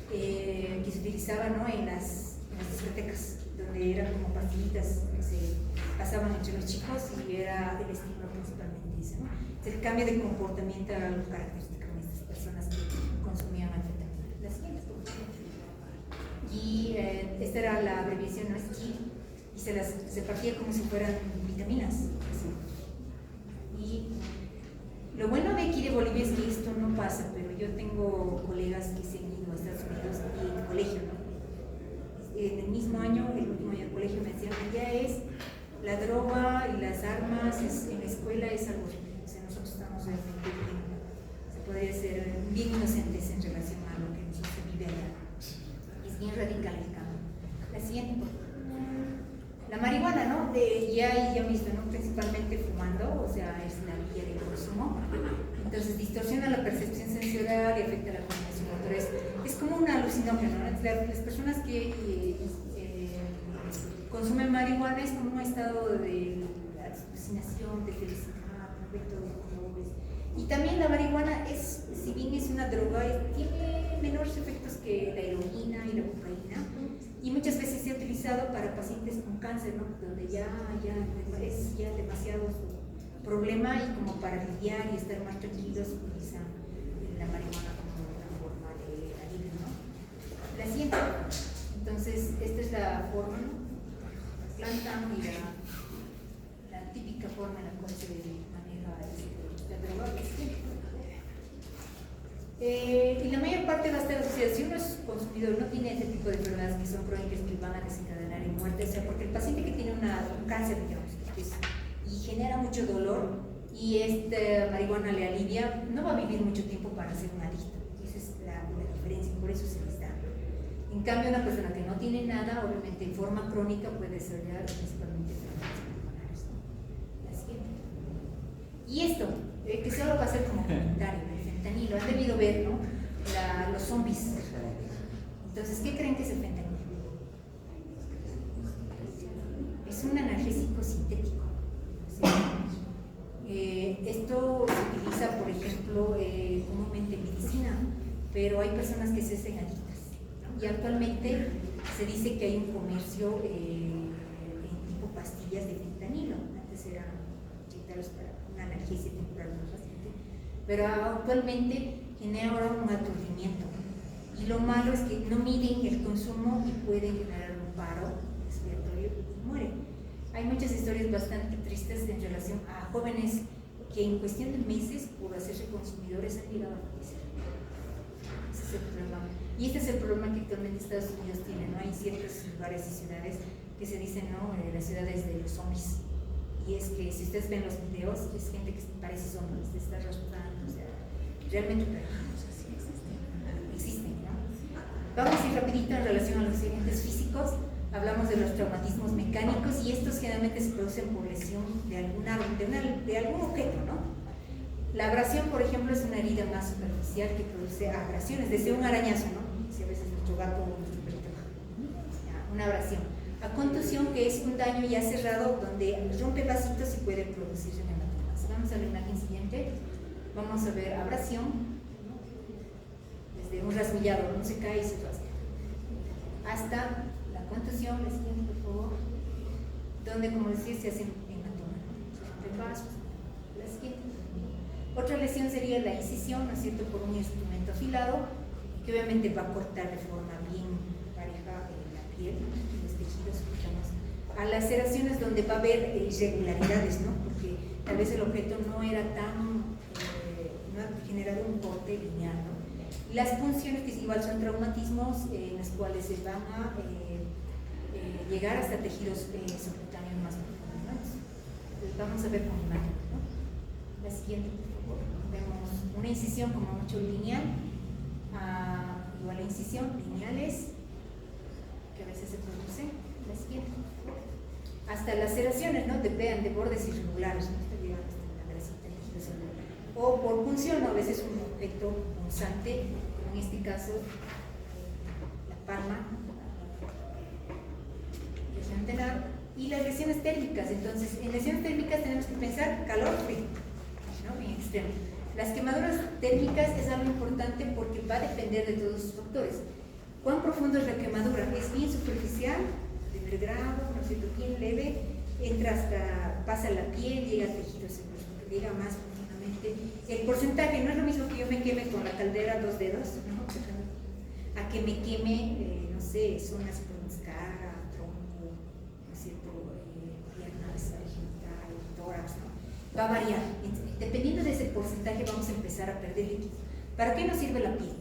que se utilizaba, ¿no?, en las discotecas, donde eran como pastillitas que se pasaban entre los chicos, y era el estímulo principalmente ese, ¿no? El cambio de comportamiento era algo característico en estas personas que consumían anfetamina. La siguiente, por favor. Y esta era la abreviación, ¿no?, es KI, y se partía como si fueran vitaminas. ¿Sí? Y lo bueno de aquí de Bolivia es que esto no pasa, pero yo tengo colegas que se han ido a Estados Unidos y en el colegio, ¿no? En el mismo año, el último año del colegio, me decían que ya es la droga y las armas en la escuela es algo, o sea, nosotros estamos realmente bien, se podría ser bien inocentes en relación a lo que se vive allá. Es bien radical el cambio. La siguiente, por favor. La marihuana, ¿no? Ya han visto, ¿no?, principalmente fumando, o sea, es la vía de consumo. Entonces distorsiona la percepción sensorial y afecta la coordinación motora. Es como un alucinógeno, ¿no? Las personas que consumen marihuana es como un estado de alucinación, de felicidad, de todo. Y también la marihuana si bien es una droga, tiene menores efectos que la heroína y la cocaína, y muchas veces se ha utilizado para pacientes con cáncer, ¿no?, donde ya es demasiado su problema, y como para lidiar y estar más tranquilos utilizan la marihuana como una forma de alivio, ¿no? La siguiente. Entonces, esta es la forma, ¿no?, planta y la típica forma en la cual se maneja la droga. Y la mayor parte va a estar asociada, si uno es consumidor, no tiene este tipo de enfermedades que son crónicas, que van a desencadenar en muerte, o sea, porque el paciente que tiene un cáncer, digamos, y genera mucho dolor, y esta marihuana le alivia, no va a vivir mucho tiempo para ser un adicto. Esa es la diferencia, por eso se les da. En cambio, una persona que no tiene nada, obviamente en forma crónica, puede desarrollar principalmente enfermedades pulmonares. La siguiente. Y esto que solo va a ser como comentario, el fentanilo, han debido ver, ¿no? Los zombies. Entonces, ¿qué creen que es el fentanilo? Es un analgésico sintético. ¿Sí? Esto se utiliza, por ejemplo, comúnmente en medicina, pero hay personas que se hacen adictas, ¿no? Y actualmente se dice que hay un comercio en tipo pastillas de fentanilo. Antes era inyectarlos para una analgesia temporal del paciente, pero actualmente genera ahora un aturdimiento. Y lo malo es que no miden el consumo y pueden generar un paro respiratorio y mueren. Hay muchas historias bastante tristes en relación a jóvenes que en cuestión de meses, por hacerse consumidores, han llegado a fallecer. Ese es el problema. Y este es el problema que actualmente Estados Unidos tiene, ¿no? Hay ciertos lugares y ciudades que se dicen, ¿no? Las ciudades de los zombies. Y es que si ustedes ven los videos, es gente que parece zombies, se está raspando, o sea, realmente existen, ¿no? Vamos a ir rapidito en relación a los accidentes físicos. Hablamos de los traumatismos mecánicos y estos generalmente se producen por lesión de algún objeto, ¿no? La abrasión, por ejemplo, es una herida más superficial que produce abrasiones, desde un arañazo, ¿no? Si a veces nuestro gato o nuestro perrito, una abrasión. A contusión, que es un daño ya cerrado donde rompe vasitos y puede producir hematomas. Vamos a la imagen siguiente. Vamos a ver abrasión, ¿no? Desde un rasguñado, no se cae y se rasga, hasta la contusión, la siguiente, por favor, donde, como decía, se hacen hematomas, se rompen vasos. La siguiente. Otra lesión sería la incisión, ¿no es cierto?, por un instrumento afilado, que obviamente va a cortar de forma bien pareja la piel, los tejidos, a laceraciones donde va a haber irregularidades, ¿no? Porque tal vez el objeto no era tan, no ha generado un corte lineal, ¿no? Las punciones, que igual son traumatismos en los cuales se van a llegar hasta tejidos subcutáneos más profundos, ¿no? Entonces vamos a ver con imagen, ¿no? La siguiente, por favor. Vemos una incisión como mucho lineal, igual la incisión, lineales, que a veces se producen. La siguiente, hasta laceraciones, ¿no? De bordes irregulares, ¿no? Está llegando hasta la grasita, tejido celular. O por punción, ¿no? A veces un objeto punzante, como en este caso, la palma, lesión tenar, y las lesiones térmicas. Entonces, en lesiones térmicas tenemos que pensar calor-frío, ¿no? En extremo. Las quemaduras térmicas es algo importante porque va a depender de todos los factores. ¿Cuán profundo es la quemadura? ¿Es bien superficial, de primer grado, no es cierto, bien leve, entra hasta, pasa la piel, llega al tejido celular, llega más profundamente? El porcentaje no es lo mismo que yo me queme con la caldera 2 dedos, ¿no? A que me queme, no sé, zonas por cara, tronco, ¿no es cierto?, piernas, genital, tórax, ¿no? Va a variar. Dependiendo de ese porcentaje vamos a empezar a perder líquidos. ¿Para qué nos sirve la piel?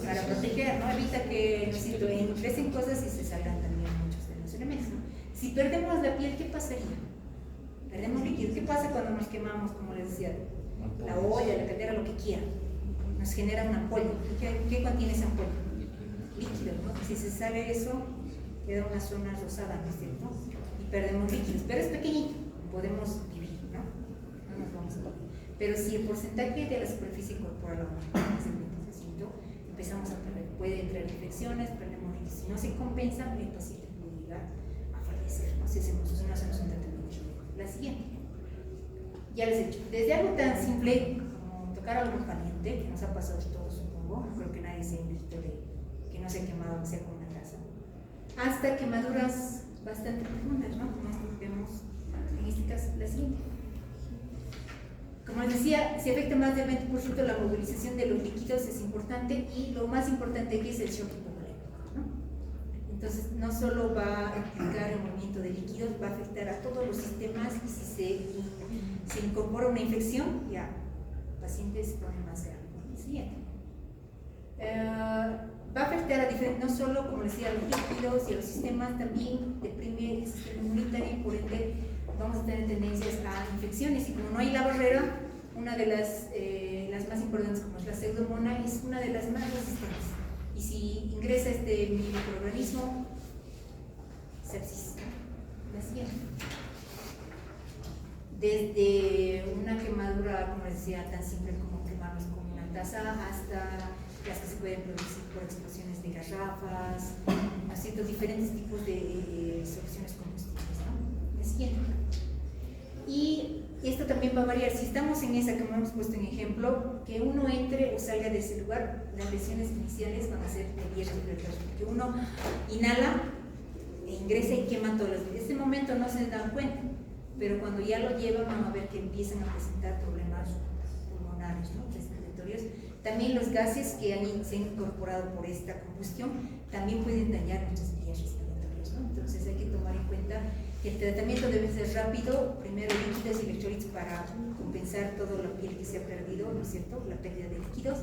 Para proteger, ¿no? Evita que, no sé, ingresen cosas y se salgan también muchos de los elementos, ¿no? Si perdemos la piel, ¿qué pasaría? Perdemos líquidos. ¿Qué pasa cuando nos quemamos, como les decía? La olla, la caldera, lo que quieran. Nos genera una ampolla. ¿Qué contiene esa ampolla? Líquido, ¿no? Si se sale eso, queda una zona rosada, ¿no es cierto? Y perdemos líquidos. Pero es pequeñito, podemos vivir, ¿no? No nos vamos a vivir. Pero si el porcentaje de la superficie corporal aumenta, empezamos a perder, puede entrar infecciones, perdemos líquidos. Si no se compensa, el paciente puede llegar a fallecer, ¿no? Si no hacemos un tratamiento. La siguiente, ya les he dicho, desde algo tan simple como tocar algo caliente, que nos ha pasado a todos, supongo, no creo que nadie se invite de que no se ha quemado, sea con una grasa, hasta quemaduras bastante profundas, ¿no? Como vemos en este caso. La siguiente. Como les decía, si afecta más del 20% la movilización de los líquidos es importante, y lo más importante aquí es el shock hipovolémico, ¿no? Entonces, no solo va a implicar el movimiento de líquidos, va a afectar a todos los sistemas, y si se incorpora una infección, ya el paciente se pone más grave. Siguiente. Va a afectar a diferentes, no solo, como les decía, a los líquidos y a los sistemas, también deprime el sistema inmunitario, y por ende vamos a tener tendencias a infecciones. Y como no hay la barrera, una de las más importantes, como es la pseudomonas, es una de las más resistentes. Y si ingresa este desde una quemadura, como les decía, tan simple como quemarnos con una taza, hasta las que se pueden producir por explosiones de garrafas, haciendo diferentes tipos de soluciones combustibles, ¿no? Es siguiente. Y esto también va a variar. Si estamos en esa, como hemos puesto en ejemplo, que uno entre o salga de ese lugar, las lesiones iniciales van a ser de vías respiratorias, porque uno inhala, e ingresa y quema todos los días. En este momento no se dan cuenta, pero cuando ya lo llevan van a ver que empiezan a presentar problemas pulmonares, ¿no? Respiratorios. También los gases que se han incorporado por esta combustión también pueden dañar nuestras vías respiratorias, ¿no? Entonces hay que tomar en cuenta que el tratamiento debe ser rápido, primero líquidos y electrolitos para compensar toda la piel que se ha perdido, ¿no es cierto?, la pérdida de líquidos,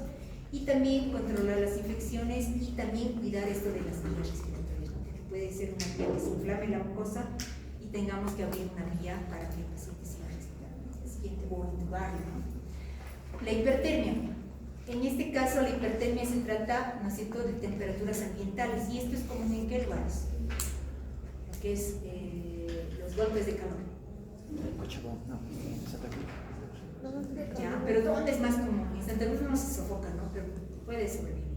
y también controlar las infecciones y también cuidar esto de las vías respiratorias, ¿no? Porque puede ser una vía que se inflame la mucosa y tengamos que abrir una vía para que el paciente siga respirando. El siguiente, o intubarlo, ¿no? La hipertermia. En este caso, la hipertermia se trata, ¿no es cierto?, de temperaturas ambientales, y esto es común en qué lugares, lo que es los golpes de calor. Ya, pero ¿dónde es más común? En Santa Cruz no se sofoca, ¿no? Pero puede sobrevivir.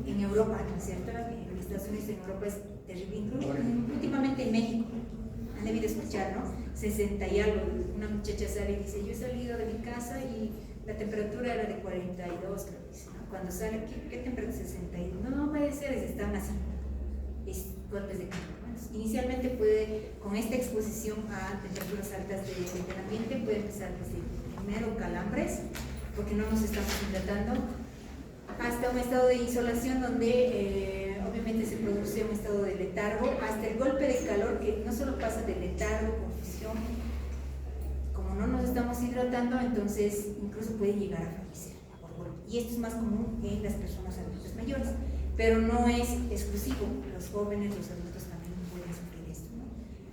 En Europa, ¿no es cierto? En Estados Unidos, en Europa es terrible, incluso últimamente en México. Han debido escuchar, ¿no? 60 y algo. Una muchacha sale y dice: yo he salido de mi casa y la temperatura era de 42, creo que dice, ¿no? Cuando sale, ¿qué temperatura? 62. No puede ser, están así. Es golpes de calor. Inicialmente puede, con esta exposición a temperaturas altas del ambiente, puede empezar desde primero calambres, porque no nos estamos hidratando, hasta un estado de insolación donde obviamente se produce un estado de letargo, hasta el golpe de calor, que no solo pasa de letargo, confusión, como no nos estamos hidratando, entonces incluso puede llegar a fallecer por golpe. Y esto es más común en las personas adultas mayores, pero no es exclusivo. Los jóvenes, los adultos también pueden sufrir esto, ¿no?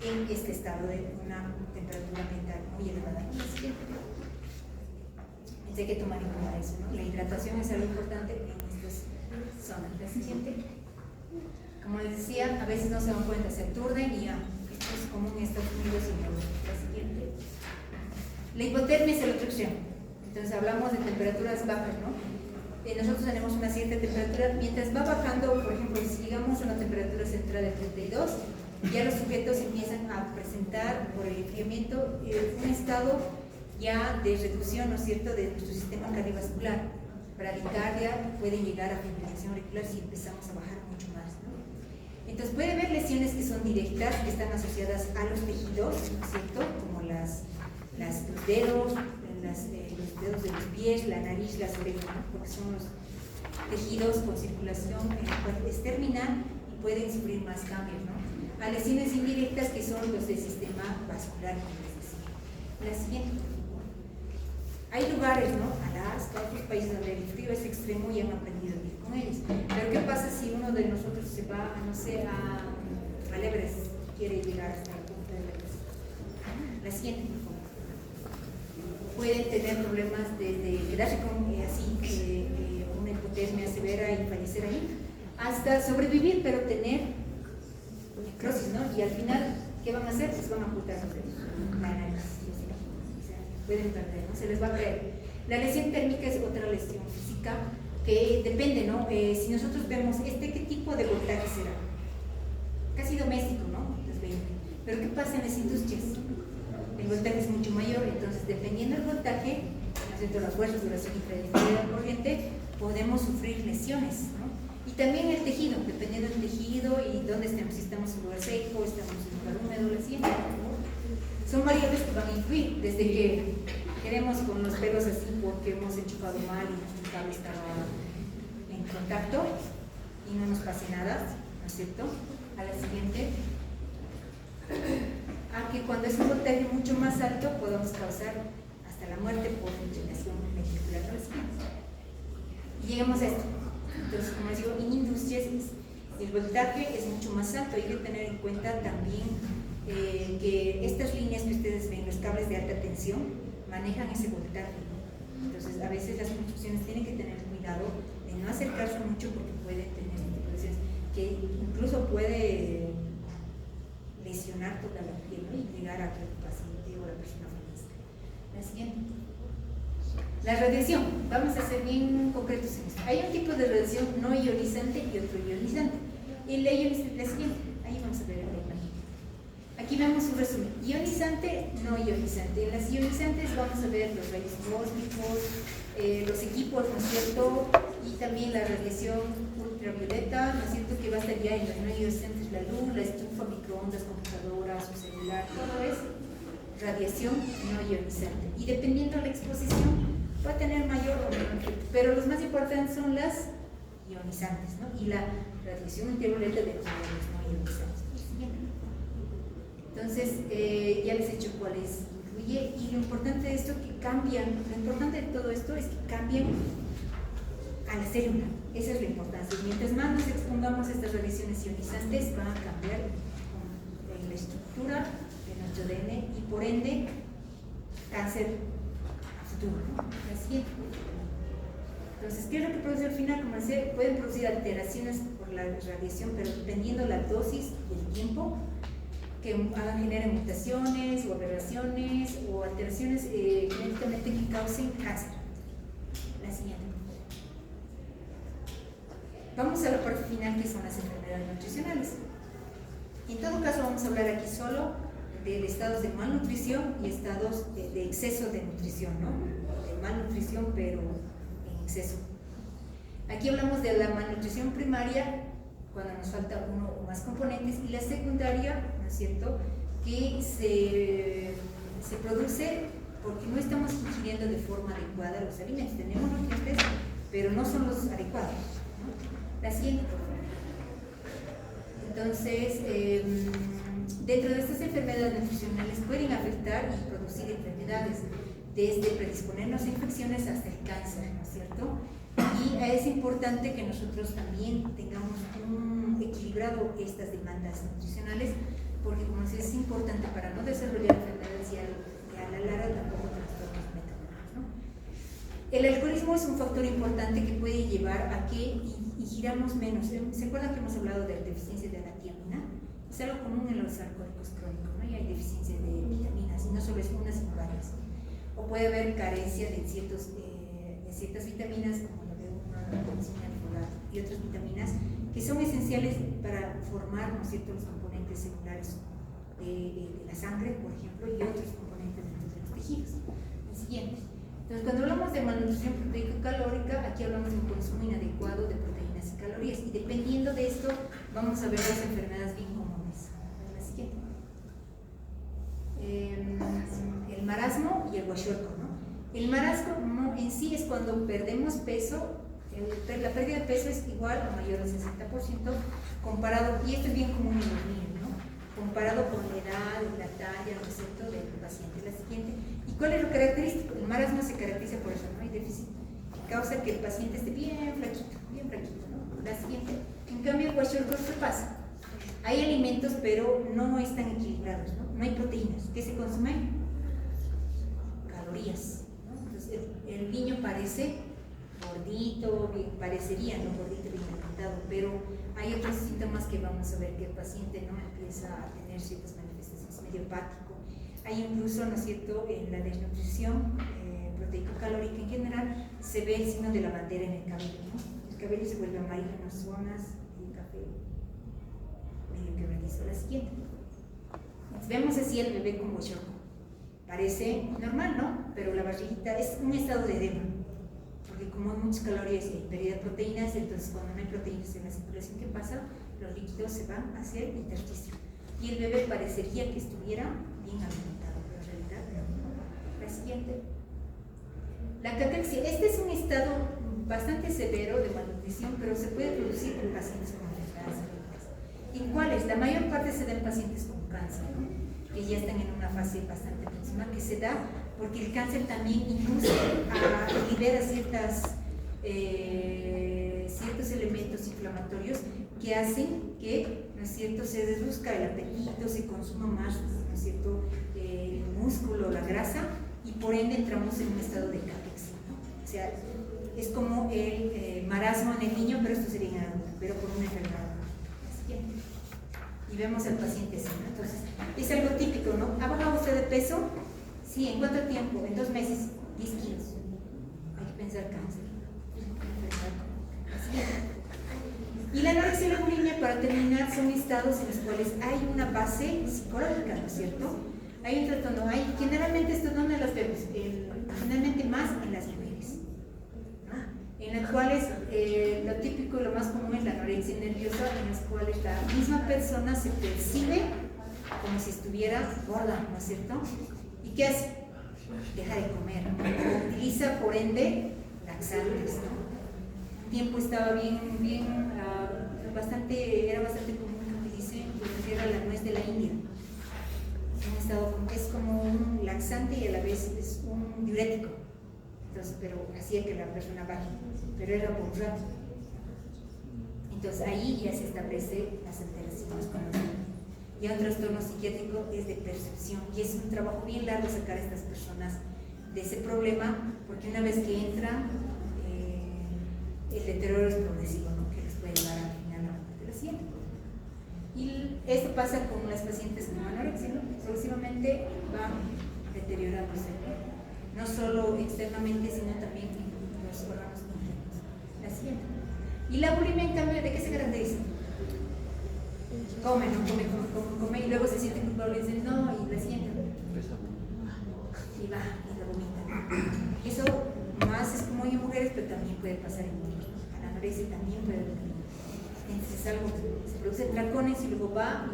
En este estado de una temperatura ambiental muy elevada. Entonces hay que tomar en cuenta eso, ¿no? La hidratación es algo importante en estas zonas. La siguiente, como les decía, a veces no se dan cuenta, se aturden y ya. Esto es común en Estados Unidos y en Europa. La siguiente. La hipotermia es el otro extremo. Entonces hablamos de temperaturas bajas, ¿no? Nosotros tenemos una cierta temperatura, mientras va bajando, por ejemplo, si llegamos a una temperatura central de 32, ya los sujetos empiezan a presentar, por el enfriamiento, un estado ya de reducción, ¿no es cierto?, de nuestro sistema cardiovascular. Bradicardia, pueden llegar a fibrilación auricular si empezamos a bajar mucho más, ¿no? Entonces puede haber lesiones que son directas, que están asociadas a los tejidos, ¿no es cierto?, como los dedos, los dedos de los pies, la nariz, las orejas, ¿no? Porque son los tejidos con circulación externa y pueden sufrir más cambios, ¿no? A lesiones indirectas, que son los del sistema vascular, como les decía. La siguiente. Hay lugares, ¿no?, Alaska, otros países donde el frío es extremo y han aprendido a vivir con ellos. Pero ¿qué pasa si uno de nosotros se va, no sé, al Everest y quiere llegar hasta el punto del Everest? La siguiente, por favor. Pueden tener problemas desde quedarse con una hipotermia severa y fallecer ahí, hasta sobrevivir, pero tener necrosis, ¿no? Y al final, ¿qué van a hacer? Pues van a ocultar la nariz. O sea, pueden perder, ¿no? Se les va a caer. La lesión térmica es otra lesión física que depende, ¿no? Si nosotros vemos qué tipo de voltaje será. Casi doméstico, ¿no? Los 20. Pero ¿qué pasa en las industrias? El voltaje es mucho mayor, entonces dependiendo del voltaje, ¿no?, la fuerza, duración y trayectoria de la corriente, podemos sufrir lesiones, ¿no? Y también el tejido, dependiendo del tejido y dónde estemos, si estamos en un lugar seco, estamos en un lugar húmedo, la siguiente, ¿no? Son variables que van a influir, desde que queremos con los pelos así porque hemos enchufado mal y nuestro cable estaba en contacto y no nos pase nada, ¿no es cierto? A la siguiente. A que cuando es un voltaje mucho más alto podamos causar hasta la muerte por fibrilación ventricular. Y llegamos a esto. Entonces, como les digo, en industrias el voltaje es mucho más alto. Hay que tener en cuenta también que estas líneas que ustedes ven, los cables de alta tensión, manejan ese voltaje. Entonces, a veces las construcciones tienen que tener cuidado de no acercarse mucho porque pueden tener situaciones que incluso puede lesionar lesionar toda la piel, ¿no? Y llegar a que el paciente o la persona fallezca. La siguiente. La radiación, vamos a ser bien concretos en esto. Hay un tipo de radiación no ionizante y otro ionizante. Y la ionizante, la siguiente, ahí vamos a ver en la imagen. Aquí vemos un resumen: ionizante, no ionizante. En las ionizantes vamos a ver los rayos cósmicos, los equipos, ¿no es cierto? Y también la radiación ultravioleta, ¿no es cierto? Que va a estar ya en los no ionizantes, la luz, la estufa, microondas, computadoras, o celular, todo es radiación no ionizante. Y dependiendo de la exposición, va a tener mayor o menor efecto, pero los más importantes son las ionizantes, ¿no? Y la radiación ultravioleta de los no ionizantes. Entonces, ya les he dicho cuáles incluye, y lo importante de esto que cambian, lo importante de todo esto es que cambian a la célula. Esa es la importancia. Mientras más nos expongamos a estas radiaciones ionizantes, van a cambiar la estructura de nuestro ADN y por ende cáncer a futuro, ¿no? La siguiente. Entonces, ¿qué es lo que produce al final? Como decía, pueden producir alteraciones por la radiación, pero dependiendo la dosis y el tiempo, que generen mutaciones o aberraciones o alteraciones genéticamente que causen cáncer. La siguiente. Vamos a la parte final, que son las enfermedades nutricionales. En todo caso, vamos a hablar aquí solo de estados de malnutrición y estados de exceso de nutrición, ¿no? De malnutrición, pero en exceso. Aquí hablamos de la malnutrición primaria, cuando nos falta uno o más componentes, y la secundaria, ¿no es cierto?, que se produce porque no estamos ingiriendo de forma adecuada los alimentos. Tenemos nutrientes, pero no son los adecuados, ¿no? La siguiente, por favor. Entonces, dentro de estas enfermedades nutricionales pueden afectar y producir enfermedades, desde predisponernos a infecciones hasta el cáncer, ¿no es cierto? Y es importante que nosotros también tengamos equilibrado estas demandas nutricionales, porque como decía, es importante para no desarrollar enfermedades y a la larga tampoco trastornos metabólicos, ¿no? El alcoholismo es un factor importante que puede llevar a que ingiramos menos. ¿Se acuerdan que hemos hablado de la deficiencia de la tiamina? Es algo común en los alcohólicos crónicos, ¿no? Y hay deficiencia de vitaminas, y no solo es una, sino varias. O puede haber carencia de ciertas vitaminas, como la B1, y otras vitaminas que son esenciales para formar, ¿no es cierto?, los componentes celulares de la sangre, por ejemplo, y otros componentes dentro de los tejidos. El siguiente. Entonces, cuando hablamos de malnutrición proteico-calórica, aquí hablamos de un consumo inadecuado de proteínas y calorías, y dependiendo de esto, vamos a ver las enfermedades bien comunes. La siguiente. El marasmo y el kwashiorkor, ¿no? El marasmo en sí es cuando perdemos peso. La pérdida de peso es igual o mayor al 60% comparado, y esto es bien común en los niños, ¿no? Comparado con la edad, la talla, ¿no es cierto?, del paciente. La siguiente. ¿Y cuál es lo característico? El marasmo se caracteriza por eso, ¿no? Hay déficit que causa que el paciente esté bien flaquito, ¿no? La siguiente. En cambio, el kwashiorkor, ¿qué pasa? Hay alimentos, pero no están equilibrados, ¿no? No hay proteínas. ¿Qué se consumen? Calorías, ¿no? Entonces, el niño parece gordito, parecería, ¿no?, gordito, bien alimentado, pero hay otros síntomas que vamos a ver que el paciente no empieza a tener ciertas manifestaciones medio hepático. Hay incluso, ¿no es cierto?, en la desnutrición proteico-calórica en general, se ve el signo de la bandera en el cabello, ¿no? El cabello se vuelve amarillo en las zonas y el café medio quebradizo. La siguiente. Entonces, vemos así el bebé con kwashiorkor. Parece normal, ¿no? Pero la barriguita es un estado de edema, porque como hay muchas calorías y hay pérdida de proteínas, entonces cuando no hay proteínas en la circulación, ¿qué pasa? Los líquidos se van hacia el intersticio y el bebé parecería que estuviera bien alimentado, pero en realidad no. La siguiente. La cataxia. Este es un estado bastante severo de malnutrición, pero se puede producir en pacientes con enfermedades crónicas. ¿En cuáles? La mayor parte se da en pacientes con cáncer, ¿no?, que ya están en una fase bastante próxima, que se da porque el cáncer también induce libera ciertos elementos inflamatorios que hacen que, ¿no es cierto?, se reduzca el apetito, se consuma más, ¿no es cierto?, el músculo, la grasa, y por ende entramos en un estado de cataxia, ¿no? O sea, es como el marasmo en el niño, pero esto sería en adulto, pero por una enfermedad. y vemos al paciente sano. Entonces, es algo típico, ¿no? ¿Ha bajado usted de peso? Sí, ¿en cuánto tiempo? En 2 meses, 10 kilos. Hay que pensar cáncer. Y la anorexia y la bulimia, para terminar, son estados en los cuales hay una base psicológica, ¿no es cierto? Hay un trastorno, generalmente esto ¿dónde las vemos? Generalmente más en las mujeres, ¿no? En las cuales lo típico y lo más común es la anorexia nerviosa, en las cuales la misma persona se percibe como si estuviera gorda, ¿no es cierto? ¿Y qué hace? Deja de comer, ¿no? Utiliza por ende laxantes, ¿no? Un tiempo estaba era bastante común que utilicen lo que era la nuez de la India. Es como un laxante y a la vez es un diurético. Entonces, pero hacía que la persona baje, pero era por un rato. Entonces ahí ya se establece las alteraciones cognitivas. Y un trastorno psiquiátrico es de percepción y es un trabajo bien largo sacar a estas personas de ese problema, porque una vez que entran, el deterioro es progresivo, ¿no? Que les puede llevar al final a la muerte de la siguiente. Y esto pasa con las pacientes con anorexia, ¿no? Progresivamente van deteriorándose, no solo externamente, sino también en los órganos internos. La siguiente. Y la bulimia, en cambio, ¿de qué se caracteriza? Come, no come, y luego se siente culpable y dice no, y la siguiente. Y va, y la vomita. Eso más es como en mujeres, pero también puede pasar en hombres. La anorexia también puede haber. Entonces es algo que se produce tracones y luego va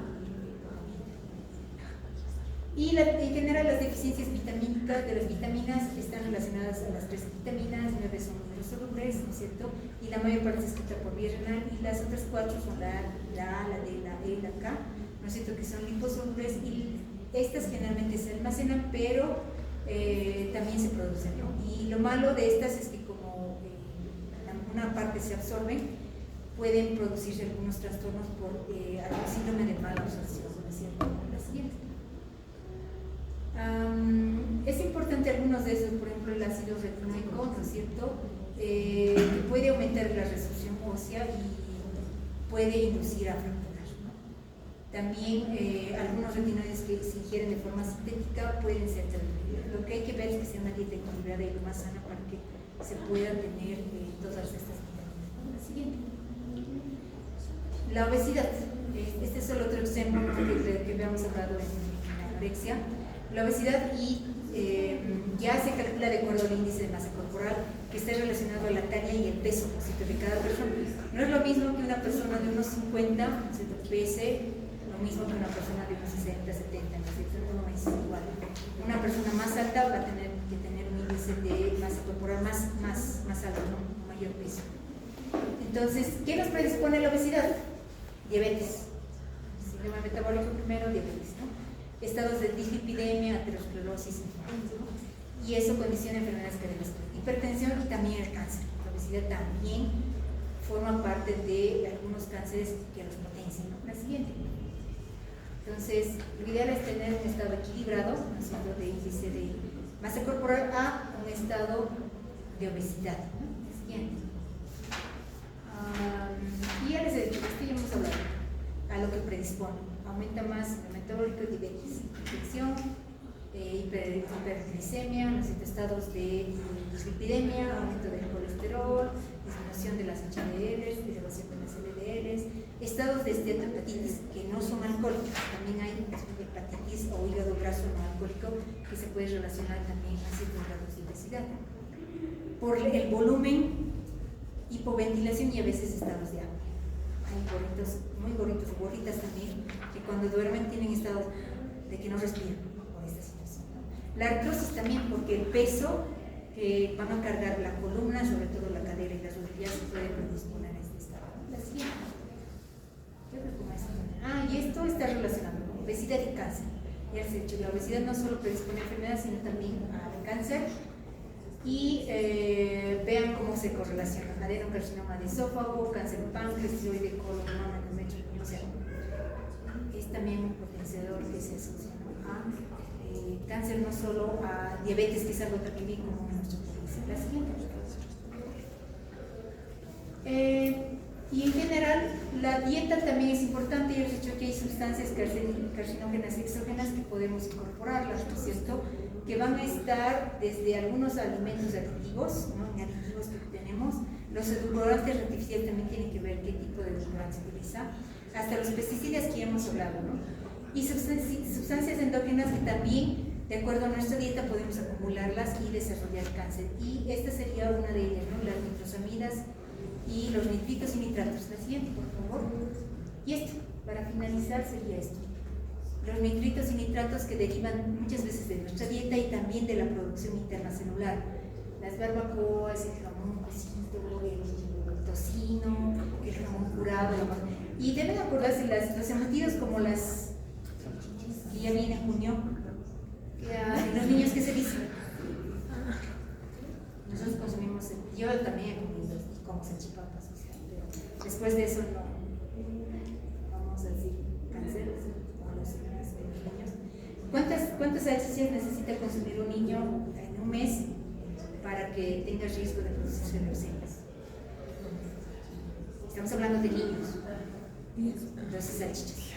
y en general las deficiencias vitamínicas de las vitaminas están relacionadas a las 3 vitaminas, 9 son hidrosolubles, ¿no es cierto? Y la mayor parte se excreta por vía renal y las otras 4 son la A, la D, la E, la K, ¿no es cierto? Que son liposolubles y estas generalmente se almacenan, pero también se producen, ¿no? Y lo malo de estas es que como una parte se absorben, pueden producirse algunos trastornos por algún síndrome de mala absorción, ¿no es cierto? La siguiente. Es importante algunos de esos, por ejemplo el ácido retinoico, ¿no es cierto? Que puede aumentar la resorción ósea y puede inducir a fracturar, ¿no? También algunos retinoides que se ingieren de forma sintética pueden ser terribles. Lo que hay que ver es que sea una dieta equilibrada y lo más sana para que se puedan tener todas estas vitaminas, ¿no? La siguiente. La obesidad. Este es solo otro ejemplo que habíamos hablado en la anorexia. La obesidad ya se calcula de acuerdo al índice de masa corporal que está relacionado a la talla y el peso de cada persona. No es lo mismo que una persona de unos 50 se pese lo mismo que una persona de unos 60, 70, no es igual. Una persona más alta va a tener que tener un índice de masa corporal más alto, ¿no? Un mayor peso. Entonces, ¿qué nos predispone a la obesidad? Diabetes. Síndrome metabólico primero, diabetes, ¿no? Estados de dislipidemia, aterosclerosis, ¿no? Y eso condiciona enfermedades cardiovasculares, hipertensión y también el cáncer. La obesidad también forma parte de algunos cánceres que los potencian, ¿no? La siguiente. Entonces, lo ideal es tener un estado equilibrado, ¿no es cierto?, de índice de masa corporal a un estado de obesidad, ¿no? La siguiente. Y ya les he dicho, esto ya hemos hablado, a lo que predispone. Aumenta más el metabólico, diabetes, infección, hiperglicemia, ¿no es cierto?, estados de dislipidemia, aumento del colesterol, disminución de las HDLs, elevación de las LDLs, estados de esteatohepatitis que no son alcohólicos. También hay hepatitis o hígado graso no alcohólico que se puede relacionar también a ciertos grados de obesidad. Por el volumen, hipoventilación y a veces estados de hambre. Hay gorritos, muy gorritos, gorritas también, que cuando duermen tienen estado de que no respiran por esta situación. La artrosis también, porque el peso que van a cargar la columna, sobre todo la cadera y las rodillas, se puede predisponer a este estado. La siguiente. Y esto está relacionado con obesidad y cáncer. Ya se ha dicho, la obesidad no solo predispone a enfermedades, sino también al cáncer. Y vean cómo se correlaciona adenocarcinoma de esófago, cáncer de páncreas, tiroide, colon, mama, endometrio, o sea, es también un potenciador que se asocia, ¿no?, a cáncer, no solo a diabetes, que es algo también bien común en nuestro país. La siguiente. Y en general, la dieta también es importante. Yo les he dicho que hay sus sustancias carcinógenas exógenas que podemos incorporarlas, ¿no es cierto? Que van a estar desde algunos alimentos aditivos, ¿no? En aditivos que tenemos, los edulcorantes artificiales también tienen que ver qué tipo de edulcorante se utiliza, hasta los pesticidas que ya hemos hablado, ¿no? Y sustancias endógenas que también, de acuerdo a nuestra dieta, podemos acumularlas y desarrollar cáncer. Y esta sería una de ellas, ¿no? Las nitrosamidas y los nitritos y nitratos. La siguiente, por favor. Y esto, para finalizar, sería esto. Los nitritos y nitratos que derivan muchas veces de nuestra dieta y también de la producción interna celular. Las barbacoas, el jamón cocido, el tocino, el jamón curado. Y deben acordarse los embutidos como las que ya viene en junio. Los niños, ¿qué se dice? Nosotros consumimos, yo también he comido y como salchipapas, o sea, pero después de eso no vamos a decir cáncer como los niños. ¿Cuántas salchichas necesita consumir un niño en un mes para que tenga riesgo de producirse leucemias? Estamos hablando de niños. 12 salchichas.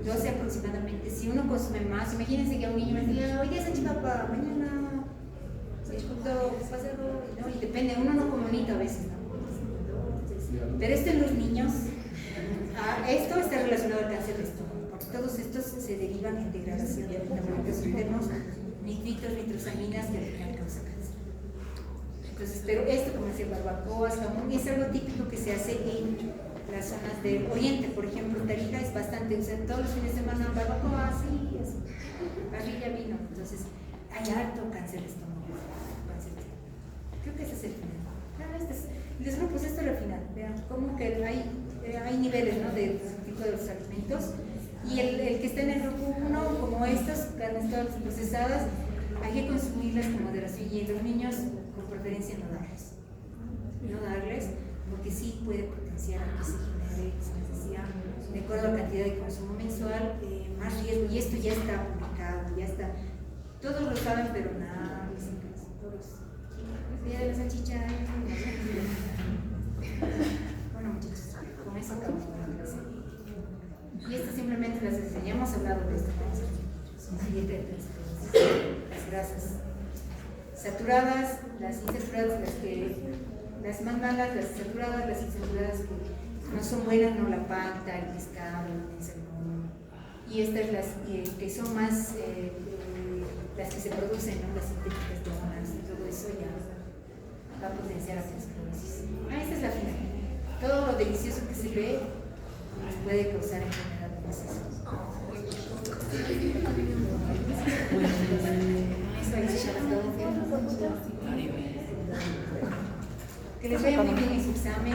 12 aproximadamente. Si uno consume más, imagínense que a un niño me diga, hoy día salchipapa, mañana pasa algo, ¿no? Y depende, uno no comunica a veces, ¿no? Pero esto en los niños, esto está relacionado al cáncer de estómago, porque todos estos se derivan en degradación de metabolitos internos, nitritos, nitrosaminas, que al final causa cáncer. Entonces, pero esto, como decía, barbacoas, jamón, es algo típico que se hace en las zonas del oriente. Por ejemplo, Tarija es bastante, o sea, todos los fines de semana barbacoa, así, parrilla, vino. Entonces, hay harto cáncer de estómago. Creo que ese es el final. Les grupos, esto es el final. Vean, como que hay niveles, ¿no? De tipo de los alimentos. Y el que está en el grupo 1, como estas carnes todas procesadas, hay que consumirlas con moderación. Y en los niños, con preferencia, no darles, porque sí puede potenciar que se genere, como les decía, de acuerdo a la cantidad de consumo mensual, más riesgo. Y esto ya está publicado, ya está. Todos lo saben, pero nada, todos. Día de la salchicha. Bueno, muchachos, con eso acabamos con la clase. Y estas simplemente las enseñamos, hablado de esto. Dieta de las grasas saturadas, las insaturadas, las más malas, las saturadas, las insaturadas que no son buenas, no la palta, el pescado, el salmón. Y estas las que son más las que se producen, ¿no? Las sintéticas de hormonas y todo eso ya va a potenciar aterosclerosis. Esta es la final. Todo lo delicioso que se ve nos puede causar enfermedad de proceso. Que les vaya muy bien en su examen.